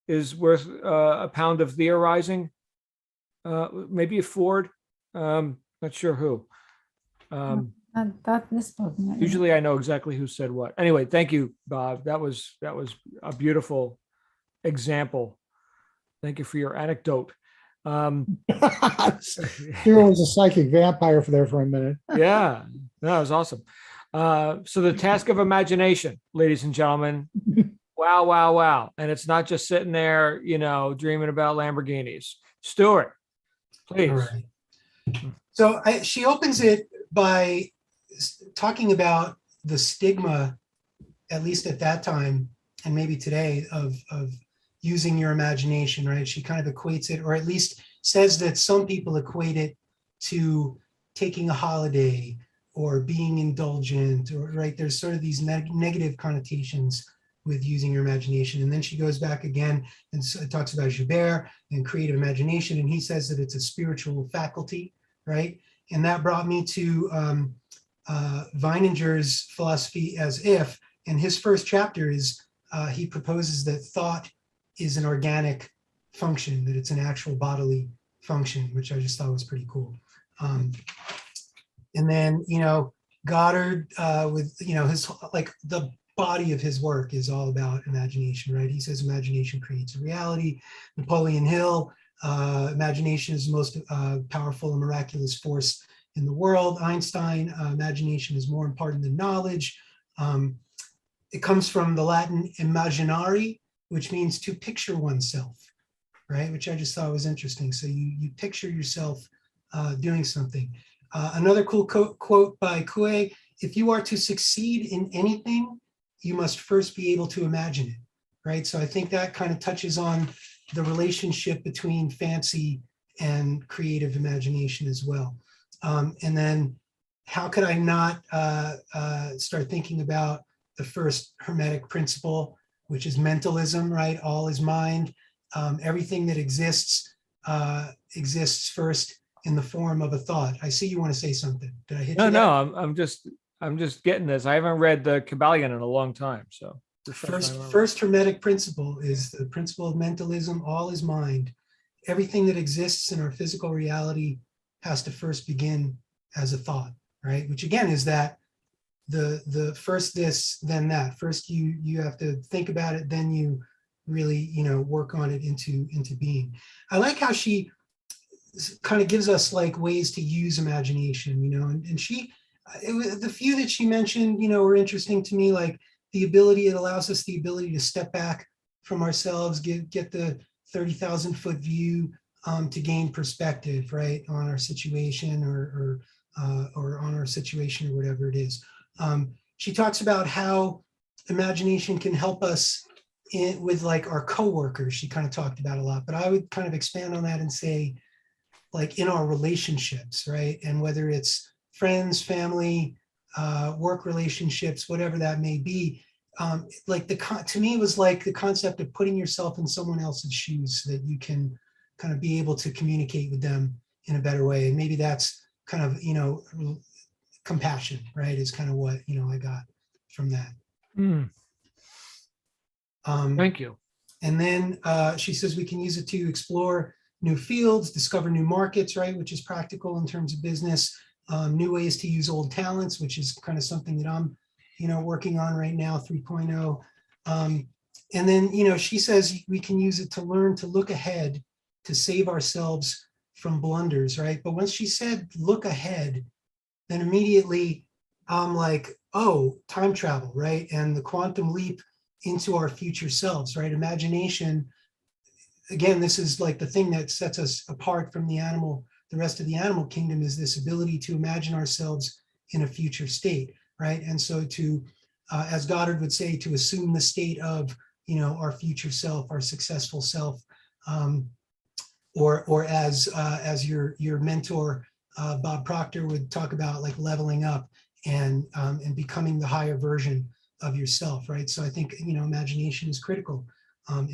is worth a pound of theorizing? Maybe Ford. Not sure who. Not this book. no. Usually I know exactly who said what. Anyway, thank you, Bob. That was a beautiful example. Thank you for your anecdote. Here was a psychic vampire for a minute. Yeah, that was awesome. So the task of imagination, ladies and gentlemen. Wow, wow, wow. And it's not just sitting there, dreaming about Lamborghinis. Stuart, please. All right. So she opens it by talking about the stigma, at least at that time, and maybe today, of using your imagination, right? She kind of equates it, or at least says that some people equate it to taking a holiday or being indulgent, or right, there's sort of these negative connotations with using your imagination. And then she goes back again and talks about Joubert and creative imagination, and he says that it's a spiritual faculty, right? And that brought me to Weininger's philosophy as if, and his first chapter is, he proposes that thought is an organic function, that it's an actual bodily function, which I just thought was pretty cool. And then, Goddard with, his, like, the body of his work is all about imagination, right? He says imagination creates a reality. Napoleon Hill, imagination is the most powerful and miraculous force in the world. Einstein, imagination is more important than knowledge. It comes from the Latin imaginari, which means to picture oneself, right? Which I just thought was interesting. So you picture yourself doing something. Another cool quote by Coué: if you are to succeed in anything, you must first be able to imagine it, right? So I think that kind of touches on the relationship between fancy and creative imagination as well. And then how could I not start thinking about the first Hermetic principle, which is mentalism, right? All is mind. Everything that exists exists first in the form of a thought. I see you want to say something. Did I hit you? No, I'm just getting this. I haven't read the Kabbalion in a long time. So First Hermetic principle is the principle of mentalism. All is mind. Everything that exists in our physical reality has to first begin as a thought, right? Which again is that the first this, then that. First you have to think about it, then you really work on it into being. I like how she kind of gives us like ways to use imagination, and she the few that she mentioned, were interesting to me, like it allows us the ability to step back from ourselves, get the 30,000-foot view, to gain perspective, right, on our situation or on our situation or whatever it is. She talks about how imagination can help us with like our coworkers. She kind of talked about a lot, but I would kind of expand on that and say, like in our relationships, right? And whether it's friends, family, work relationships, whatever that may be, to me it was like the concept of putting yourself in someone else's shoes so that you can kind of be able to communicate with them in a better way. And maybe that's kind of, compassion, right? Is kind of what, I got from that. Thank you. And then she says we can use it to explore new fields, discover new markets, right? Which is practical in terms of business, new ways to use old talents, which is kind of something that I'm, working on right now, 3.0. And then, she says we can use it to learn to look ahead, to save ourselves from blunders, right? But once she said look ahead, then immediately I'm like, oh, time travel, right? And the quantum leap into our future selves, right? Imagination, again, this is like the thing that sets us apart from the rest of the animal kingdom, is this ability to imagine ourselves in a future state, right? And so to, as Goddard would say, to assume the state of, our future self, our successful self, or as your mentor, Bob Proctor, would talk about, like leveling up and becoming the higher version of yourself, right? So I think, imagination is critical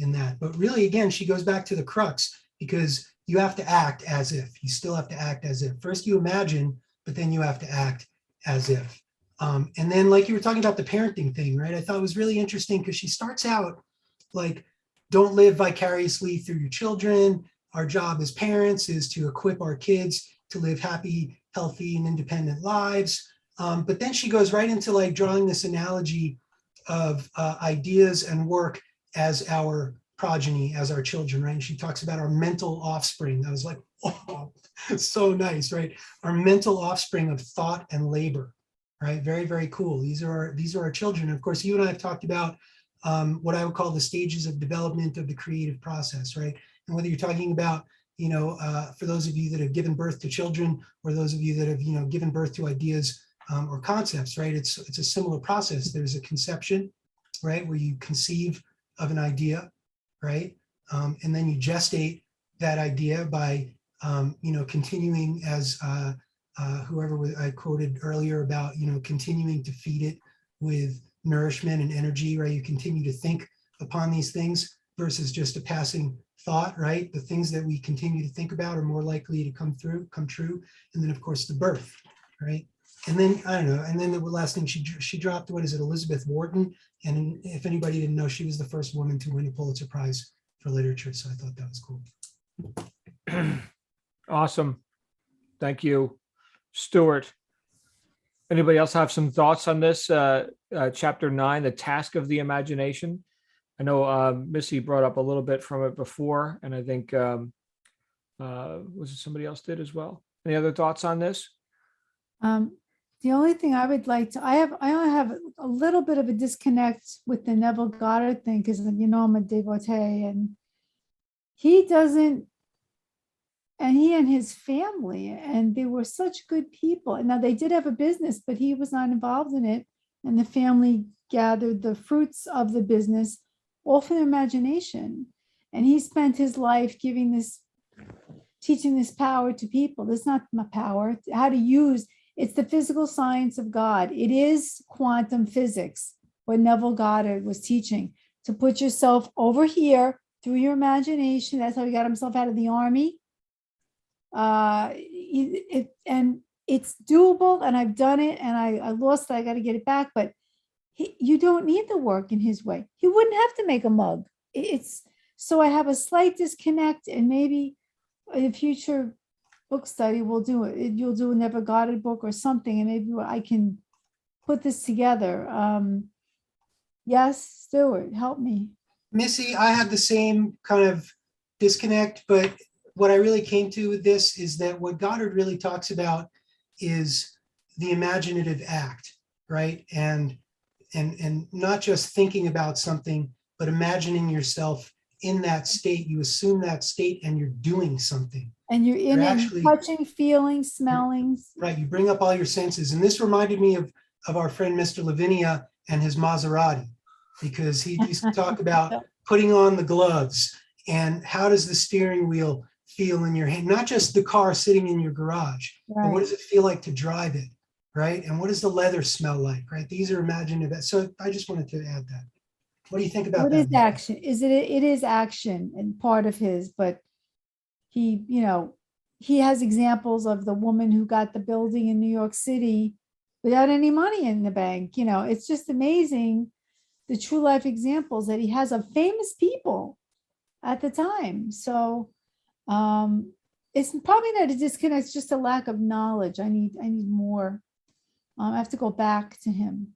in that. But really, again, she goes back to the crux, because you have to act as if. You still have to act as if. First you imagine, but then you have to act as if. And then, like you were talking about the parenting thing, right? I thought it was really interesting because she starts out like, don't live vicariously through your children. Our job as parents is to equip our kids to live happy, healthy, and independent lives. But then she goes right into like drawing this analogy of ideas and work as our progeny, as our children, right? And she talks about our mental offspring. I was like, oh, so nice, right? Our mental offspring of thought and labor, right? Very, very cool. These are our children. Of course, you and I have talked about what I would call the stages of development of the creative process, right? And whether you're talking about, for those of you that have given birth to children, or those of you that have, given birth to ideas or concepts, right? It's a similar process. There's a conception, right, where you conceive of an idea, right? And then you gestate that idea by, continuing, as whoever I quoted earlier about, continuing to feed it with nourishment and energy, right? You continue to think upon these things versus just a passing thought, right? The things that we continue to think about are more likely to come true. And then, of course, the birth, right? And then, I don't know, and then the last thing she dropped, what is it, Elizabeth Wharton? And if anybody didn't know, she was the first woman to win a Pulitzer Prize for literature. So I thought that was cool. Awesome. Thank you, Stuart. Anybody else have some thoughts on this? Chapter 9, the task of the imagination. I know Missy brought up a little bit from it before, and I think was it somebody else did as well? Any other thoughts on this? The only thing I would like to, I only have a little bit of a disconnect with the Neville Goddard thing, because I'm a devotee, and he doesn't, and he and his family, and they were such good people. And now they did have a business, but he was not involved in it. And the family gathered the fruits of the business all from their imagination. And he spent his life teaching this power to people. This is not my power, how to use, it's the physical science of God. It is quantum physics, what Neville Goddard was teaching, to put yourself over here through your imagination. That's how he got himself out of the army. And it's doable, and I've done it, and I lost it. I got to get it back. But you don't need the work in his way. He wouldn't have to make a mug. So I have a slight disconnect, and maybe in a future book study we'll do it. You'll do a Neville Goddard book or something, and maybe I can put this together. Yes, Stuart, help me. Missy, I had the same kind of disconnect, but what I really came to with this is that what Goddard really talks about is the imaginative act, right? And not just thinking about something, but imagining yourself in that state. You assume that state and you're doing something. And you're in You're it, actually- touching, feeling, smelling. Right, you bring up all your senses. And this reminded me of our friend, Mr. Lavenia, and his Maserati, because he used to talk about putting on the gloves and how does the steering wheel feel in your hand, not just the car sitting in your garage, but what Right. does it feel like to drive it, right? And what does the leather smell like, right? These are imaginative. So I just wanted to add that. What do you think about What that? is action? It is action and part of his, but he, he has examples of the woman who got the building in New York City without any money in the bank. It's just amazing the true life examples that he has of famous people at the time. So it's probably not a disconnect, it's just a lack of knowledge. I need more. I have to go back to him.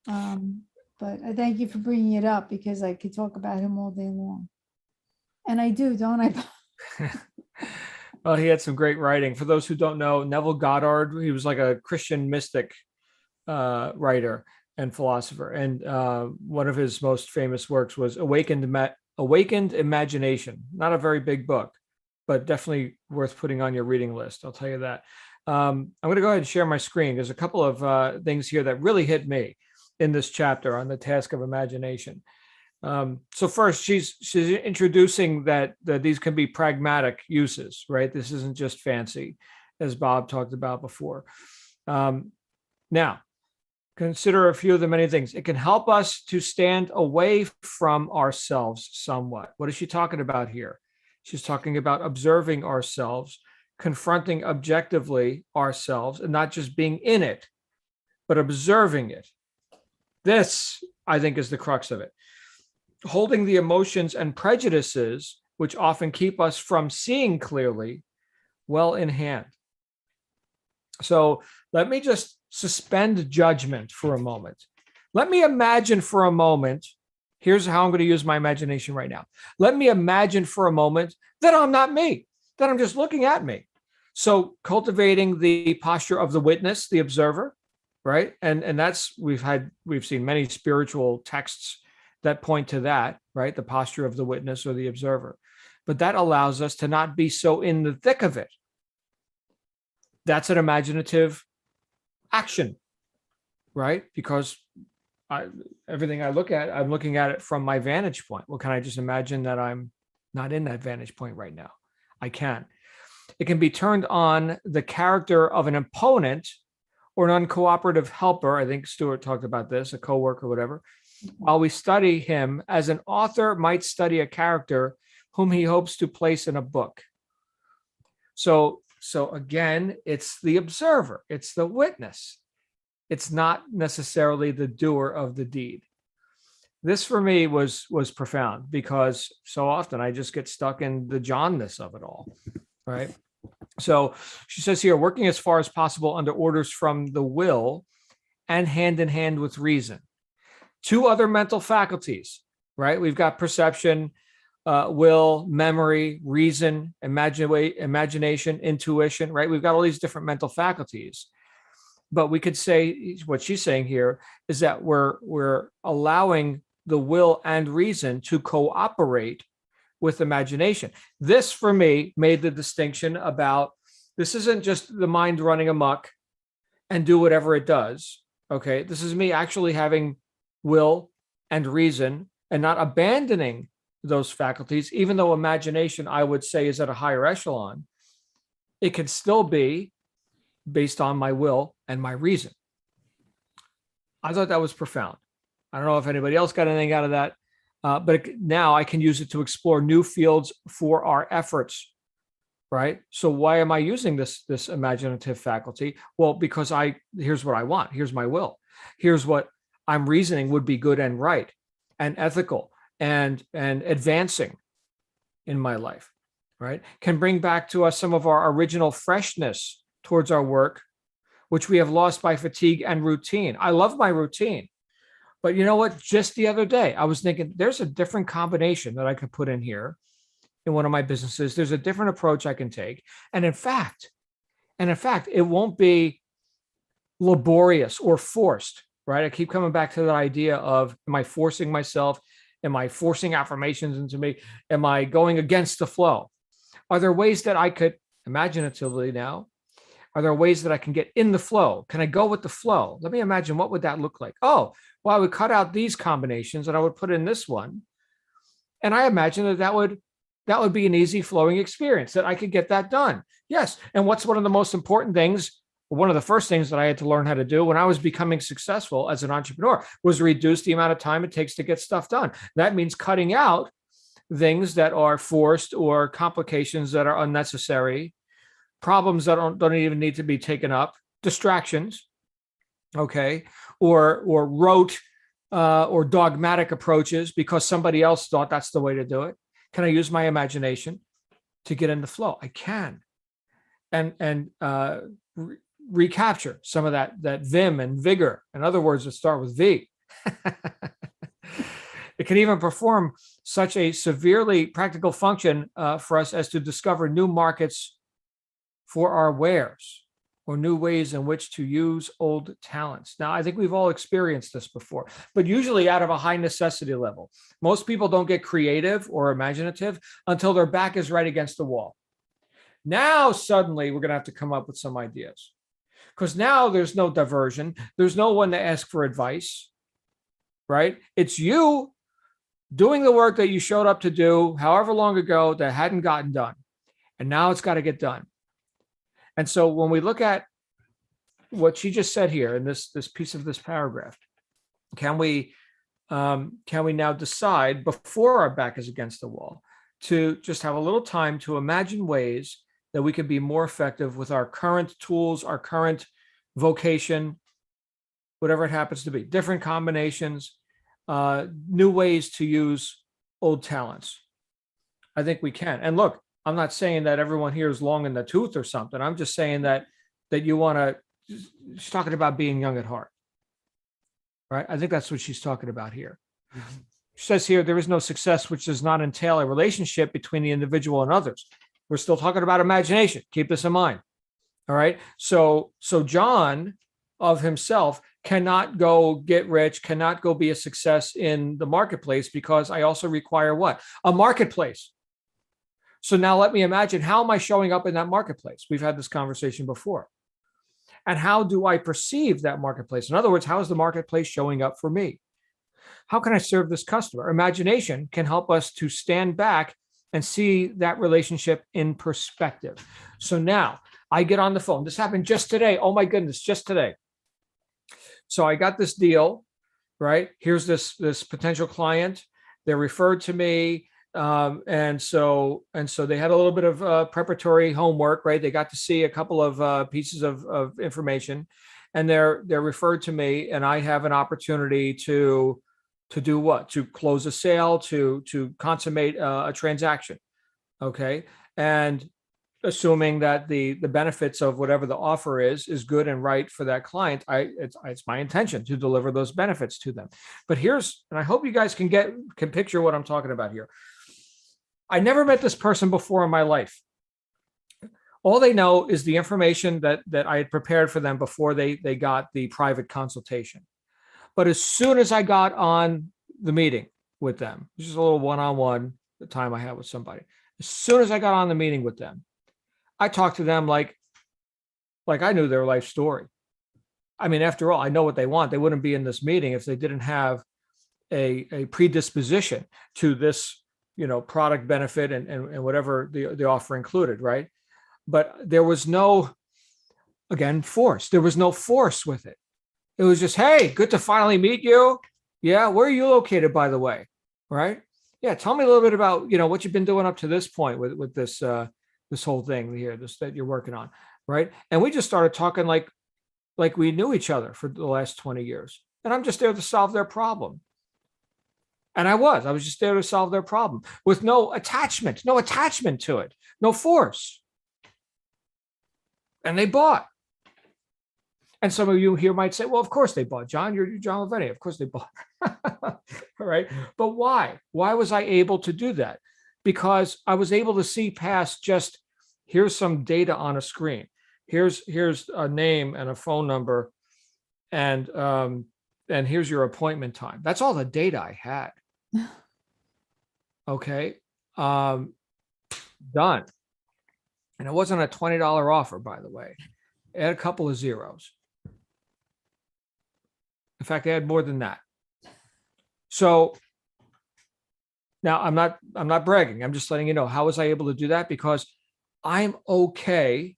But I thank you for bringing it up because I could talk about him all day long. And I do, don't I? Well, he had some great writing. For those who don't know, Neville Goddard, he was like a Christian mystic writer and philosopher. And one of his most famous works was Awakened Imagination. Not a very big book, but definitely worth putting on your reading list. I'll tell you that. I'm going to go ahead and share my screen. There's a couple of things here that really hit me in this chapter on the task of imagination. So first, she's introducing that these can be pragmatic uses, right? This isn't just fancy, as Bob talked about before. Now, consider a few of the many things. It can help us to stand away from ourselves somewhat. What is she talking about here? She's talking about observing ourselves, confronting objectively ourselves, and not just being in it, but observing it. This, I think, is the crux of it. Holding the emotions and prejudices, which often keep us from seeing clearly, well in hand. So let me just suspend judgment for a moment. Let me imagine for a moment, here's how I'm going to use my imagination right now. Let me imagine for a moment that I'm not me, that I'm just looking at me. So cultivating the posture of the witness, the observer, right? And that's, we've seen many spiritual texts that point to that, right? The posture of the witness or the observer. But that allows us to not be so in the thick of it. That's an imaginative action, right? Because everything I look at, I'm looking at it from my vantage point. Well, can I just imagine that I'm not in that vantage point right now? I can. It can be turned on the character of an opponent or an uncooperative helper. I think Stuart talked about this, a coworker, whatever. While we study him, as an author might study a character whom he hopes to place in a book. So again, it's the observer, it's the witness. It's not necessarily the doer of the deed. This for me was profound because so often I just get stuck in the Johnness of it all, right? So she says here, working as far as possible under orders from the will and hand in hand with reason. Two other mental faculties, right? We've got perception, will, memory, reason, imagination, intuition, right? We've got all these different mental faculties. But we could say what she's saying here is that we're allowing the will and reason to cooperate with imagination. This, for me, made the distinction about this isn't just the mind running amok and do whatever it does. Okay, this is me actually having will and reason and not abandoning those faculties, even though imagination, I would say, is at a higher echelon. It can still be based on my will and my reason. I thought that was profound. I don't know if anybody else got anything out of that, but now I can use it to explore new fields for our efforts, right? So why am I using this imaginative faculty? Well, because here's what I want. Here's my will. Here's what I'm reasoning would be good and right and ethical and advancing in my life, right? Can bring back to us some of our original freshness towards our work, which we have lost by fatigue and routine. I love my routine, but you know what? Just the other day, I was thinking there's a different combination that I could put in here in one of my businesses. There's a different approach I can take. And in fact, it won't be laborious or forced, right? I keep coming back to that idea of, am I forcing myself? Am I forcing affirmations into me? Am I going against the flow? Are there ways that I could, imaginatively now, are there ways that I can get in the flow? Can I go with the flow? Let me imagine, what would that look like? Oh, well, I would cut out these combinations and I would put in this one. And I imagine that would be an easy flowing experience, that I could get that done. Yes. And what's one of the most important things? One of the first things that I had to learn how to do when I was becoming successful as an entrepreneur was reduce the amount of time it takes to get stuff done. That means cutting out things that are forced or complications that are unnecessary, problems that don't even need to be taken up, distractions, okay, or rote or dogmatic approaches because somebody else thought that's the way to do it. Can I use my imagination to get in the flow? I can, and recapture some of that vim and vigor. In other words, that start with V. It can even perform such a severely practical function for us as to discover new markets for our wares or new ways in which to use old talents. Now, I think we've all experienced this before, but usually out of a high necessity level. Most people don't get creative or imaginative until their back is right against the wall. Now, suddenly, we're going to have to come up with some ideas, because now there's no diversion. There's no one to ask for advice, right? It's you doing the work that you showed up to do however long ago that hadn't gotten done. And now it's got to get done. And so when we look at what she just said here in this piece of this paragraph, can we now decide before our back is against the wall to just have a little time to imagine ways that we can be more effective with our current tools, our current vocation, whatever it happens to be, different combinations, new ways to use old talents. I think we can. And look, I'm not saying that everyone here is long in the tooth or something. I'm just saying that you want to, she's talking about being young at heart, right? I think that's what she's talking about here. Mm-hmm. She says here, there is no success which does not entail a relationship between the individual and others. We're still talking about imagination. Keep this in mind. All right. So John of himself cannot go get rich, cannot go be a success in the marketplace, because I also require what? A marketplace. So now let me imagine, how am I showing up in that marketplace? We've had this conversation before. And how do I perceive that marketplace? In other words, how is the marketplace showing up for me? How can I serve this customer? Imagination can help us to stand back and see that relationship in perspective. So now I get on the phone. This happened just today. Oh my goodness, just today. So I got this deal, right? Here's this potential client. They're referred to me. And so they had a little bit of preparatory homework, right? They got to see a couple of pieces of information, and they're referred to me, and I have an opportunity to do what? To close a sale, to consummate a transaction. Okay. And assuming that the benefits of whatever the offer is good and right for that client, it's my intention to deliver those benefits to them. But and I hope you guys can picture what I'm talking about here. I never met this person before in my life. All they know is the information that I had prepared for them before they got the private consultation. But as soon as I got on the meeting with them, this is a little one-on-one, the time I had with somebody. As soon as I got on the meeting with them, I talked to them like I knew their life story. I mean, after all, I know what they want. They wouldn't be in this meeting if they didn't have a predisposition to this, product benefit and whatever the offer included, right? But there was no, again, force. There was no force with it. It was just, hey, good to finally meet you. Yeah, where are you located, by the way? Right? Yeah, tell me a little bit about, what you've been doing up to this point with this this whole thing here, that you're working on, right? And we just started talking like we knew each other for the last 20 years. And I'm just there to solve their problem. And I was just there to solve their problem with no attachment to it, no force. And they bought. And some of you here might say, well, of course they bought. John, you're John Lavenia. Of course they bought. All right. But why? Why was I able to do that? Because I was able to see past just, here's some data on a screen. Here's a name and a phone number and here's your appointment time. That's all the data I had. Okay. Done. And it wasn't a $20 offer, by the way. It had a couple of zeros. In fact, they had more than that. So now I'm not bragging. I'm just letting you know, how was I able to do that? Because I'm okay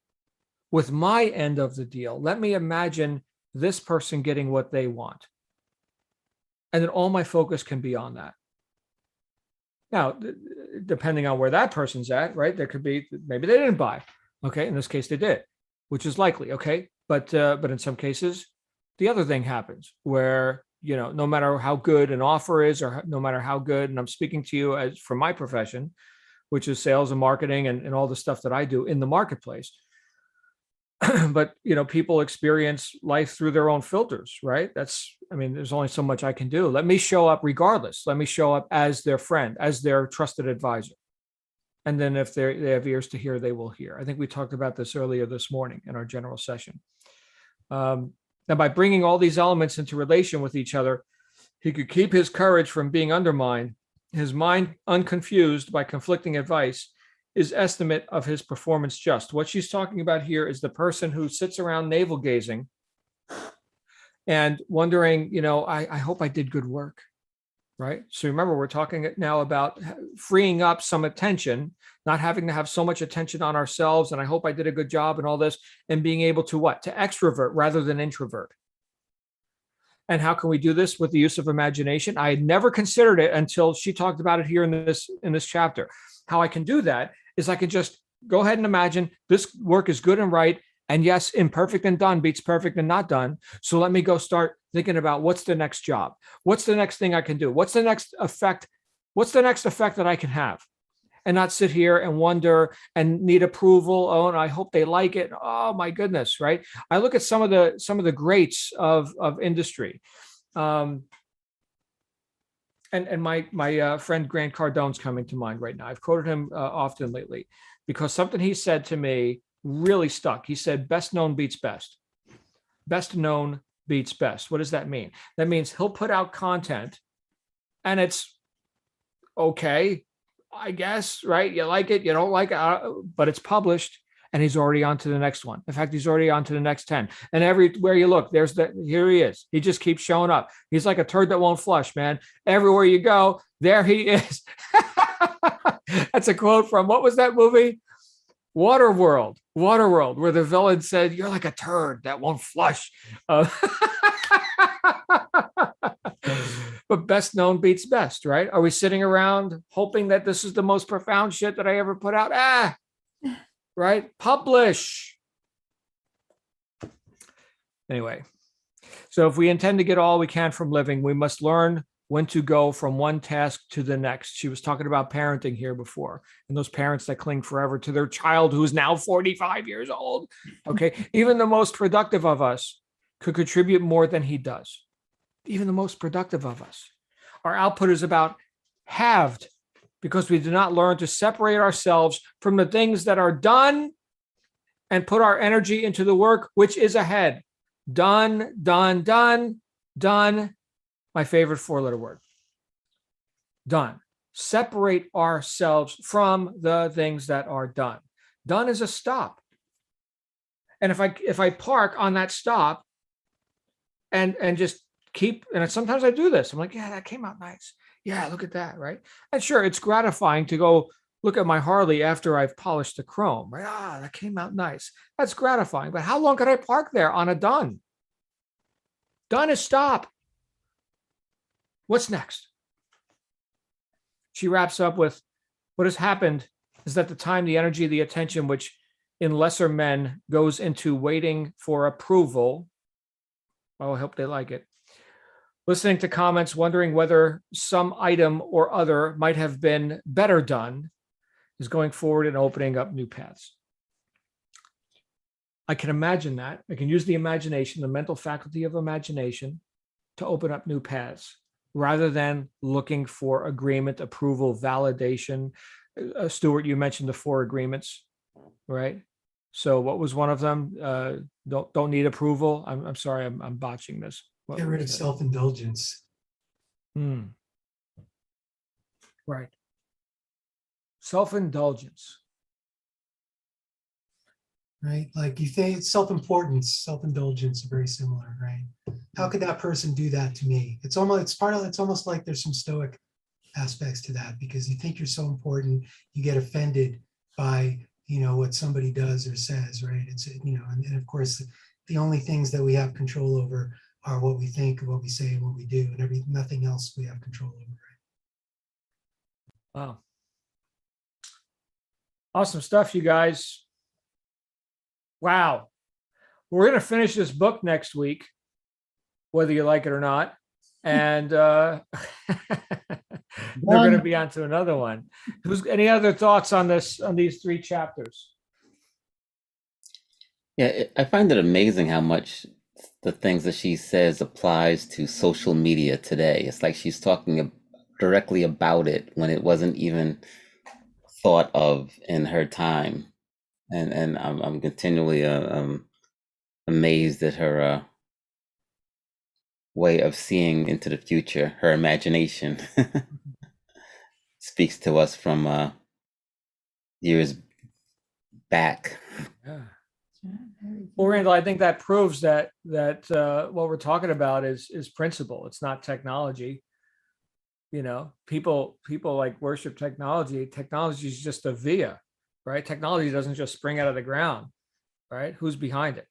with my end of the deal. Let me imagine this person getting what they want. And then all my focus can be on that. Now, depending on where that person's at, right? There could be, maybe they didn't buy. Okay. In this case, they did, which is likely. Okay. But in some cases, the other thing happens where, you know, no matter how good an offer is, or no matter how good, and I'm speaking to you as from my profession, which is sales and marketing and all the stuff that I do in the marketplace. But, you know, people experience life through their own filters, right? There's only so much I can do. Let me show up regardless. Let me show up as their friend, as their trusted advisor. And then if they have ears to hear, they will hear. I think we talked about this earlier this morning in our general session. Now, by bringing all these elements into relation with each other, he could keep his courage from being undermined, his mind unconfused by conflicting advice, his estimate of his performance just. What she's talking about here is the person who sits around navel gazing and wondering, you know, I hope I did good work, right? So remember, we're talking now about freeing up some attention, not having to have so much attention on ourselves, and I hope I did a good job and all this, and being able to what? To extrovert rather than introvert. And how can we do this with the use of imagination? I had never considered it until she talked about it here in this chapter. How I can do that is I can just go ahead and imagine this work is good and right. And yes, imperfect and done beats perfect and not done. So let me go start thinking about what's the next job? What's the next thing I can do? What's the next effect? What's the next effect that I can have? And not sit here and wonder and need approval. Oh, and I hope they like it. Oh my goodness, right? I look at some of the greats of industry. And my friend Grant Cardone's coming to mind right now. I've quoted him often lately because something he said to me really stuck. He said, best known beats best. Best known beats best. What does that mean? That means he'll put out content and it's okay, I guess, right? You like it, you don't like it, but it's published and he's already on to the next one. In fact, he's already on to the next 10. And everywhere you look, here he is. He just keeps showing up. He's like a turd that won't flush, man. Everywhere you go, there he is. That's a quote from, what was that movie? Waterworld, where the villain said, you're like a turd that won't flush. But best known beats best, right? Are we sitting around hoping that this is the most profound shit that I ever put out? Right? Publish. Anyway, so if we intend to get all we can from living, we must learn when to go from one task to the next. She was talking about parenting here before, and those parents that cling forever to their child who's now 45 years old. Okay. Even the most productive of us could contribute more than he does. Even the most productive of us. Our output is about halved because we do not learn to separate ourselves from the things that are done and put our energy into the work which is ahead. Done, done, done, done. My favorite 4-letter word. Done. Separate ourselves from the things that are done. Done is a stop. And if I park on that stop and just keep, and sometimes I do this, I'm like, yeah, that came out nice. Yeah, look at that, right? And sure, it's gratifying to go look at my Harley after I've polished the chrome, right? Ah, that came out nice. That's gratifying. But how long could I park there on a done? Done is stop. What's next? She wraps up with, what has happened is that the time, the energy, the attention, which in lesser men goes into waiting for approval. Oh, I hope they like it. Listening to comments, wondering whether some item or other might have been better done, is going forward and opening up new paths. I can imagine that. I can use the imagination, the mental faculty of imagination, to open up new paths rather than looking for agreement, approval, validation. Stuart, you mentioned the 4 agreements, right? So what was one of them? Don't need approval. I'm sorry, I'm botching this. What Get rid of was that? self-indulgence. Right. Self-indulgence. Right? Like you think self-importance, self-indulgence are very similar, right? How could that person do that to me? It's almost like there's some stoic aspects to that, because you think you're so important, you get offended by, what somebody does or says, right? It's, and of course, the only things that we have control over are what we think, what we say, and what we do, and nothing else we have control over. Wow. Awesome stuff, you guys. Wow. We're going to finish this book next week, whether you like it or not. And they're going to be on to another one. Any other thoughts on these 3 chapters? Yeah, I find it amazing how much the things that she says applies to social media today. It's like she's talking directly about it when it wasn't even thought of in her time. And I'm continually amazed at her way of seeing into the future. Her imagination speaks to us from years back. Yeah. Well, Randall, I think that proves that what we're talking about is principle. It's not technology. People like worship technology. Technology is just a via, right? Technology doesn't just spring out of the ground, right? Who's behind it?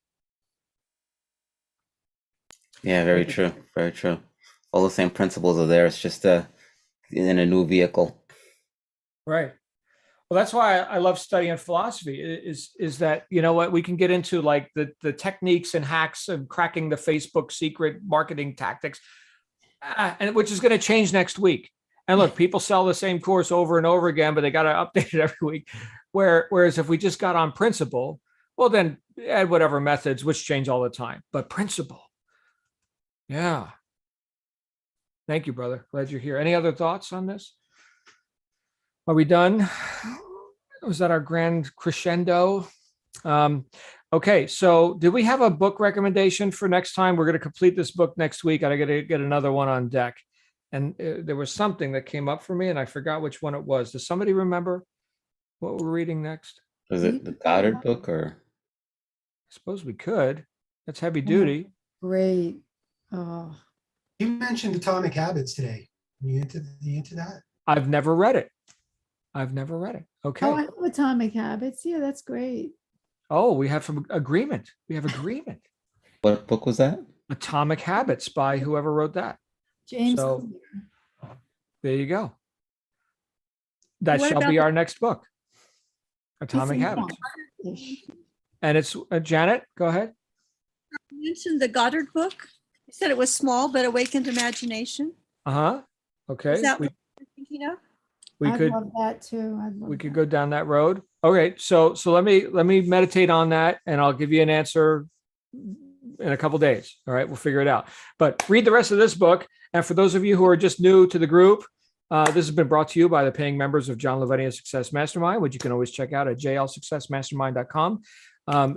Yeah, very true. Very true. All the same principles are there. It's just in a new vehicle. Right. Well, that's why I love studying philosophy is that, we can get into like the techniques and hacks of cracking the Facebook secret marketing tactics, and which is going to change next week. And look, people sell the same course over and over again, but they got to update it every week. Whereas if we just got on principle, well, then add whatever methods, which change all the time, but principle. Yeah. Thank you, brother. Glad you're here. Any other thoughts on this? Are we done? Was that our grand crescendo? Okay, so did we have a book recommendation for next time? We're going to complete this book next week. I got to get another one on deck. And there was something that came up for me and I forgot which one it was. Does somebody remember what we're reading next? Was it the Goddard book or? I suppose we could. That's heavy duty. Great. Oh, You mentioned Atomic Habits today. You into that? I've never read it. Okay. I love Atomic Habits. Yeah, that's great. Oh, we have some agreement. We have agreement. What book was that? Atomic Habits by whoever wrote that. James. So there you go. That What shall about be the- our next book. Atomic Habits. And it's Janet, go ahead. You mentioned the Goddard book. You said it was small but awakened imagination. Uh-huh. Okay. Is that We, what you're thinking of? we I'd could love that too. we could go down that road. Okay. So let me meditate on that and I'll give you an answer in a couple days. All right. We'll figure it out. But read the rest of this book. And for those of you who are just new to the group, this has been brought to you by the paying members of John Lavenia Success Mastermind, which you can always check out at jlsuccessmastermind.com.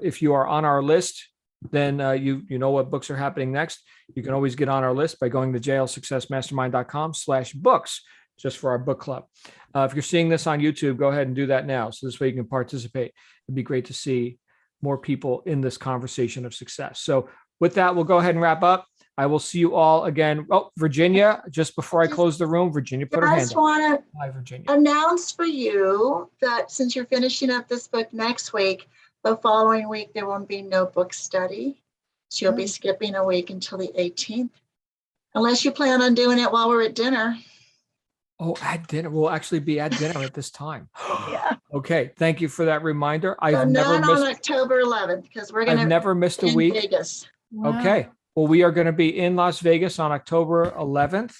If you are on our list, then you know what books are happening next. You can always get on our list by going to jlsuccessmastermind.com/books, just for our book club. If you're seeing this on YouTube, go ahead and do that now. So this way you can participate. It'd be great to see more people in this conversation of success. So with that, we'll go ahead and wrap up. I will see you all again. Oh, Virginia, just before I close the room, Virginia put her I hand just up. want Hi, Virginia. to announce for you that since you're finishing up this book next week, the following week, there will be no book study. So you'll be skipping a week until the 18th, unless you plan on doing it while we're at dinner. Oh, at dinner. We'll actually be at dinner at this time. Yeah. Okay. Thank you for that reminder. So I've never none on missed, October 11th, because we're going I've to never missed a in week. Vegas. Wow. Okay. Well, we are going to be in Las Vegas on October 11th.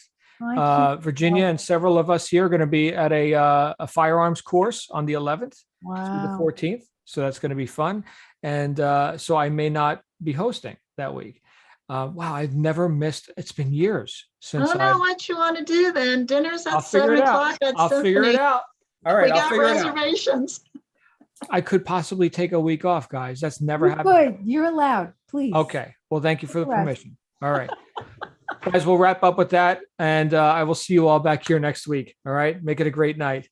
Virginia and several of us here are going to be at a firearms course on the 11th through the Wow. 14th. So that's going to be fun. And so I may not be hosting that week. Wow, I've never missed. It's been years I since don't know what you want to do then. Dinner's I'll at figure 7 it out. o'clock at I'll figure it Symphony. out. All right, We I'll got figure it out. reservations. I could possibly take a week off, guys. That's never You happened. could. You're allowed, please. Okay. Well, thank you for the Correct. permission. All right. Guys, we'll wrap up with that. And I will see you all back here next week. All right. Make it a great night.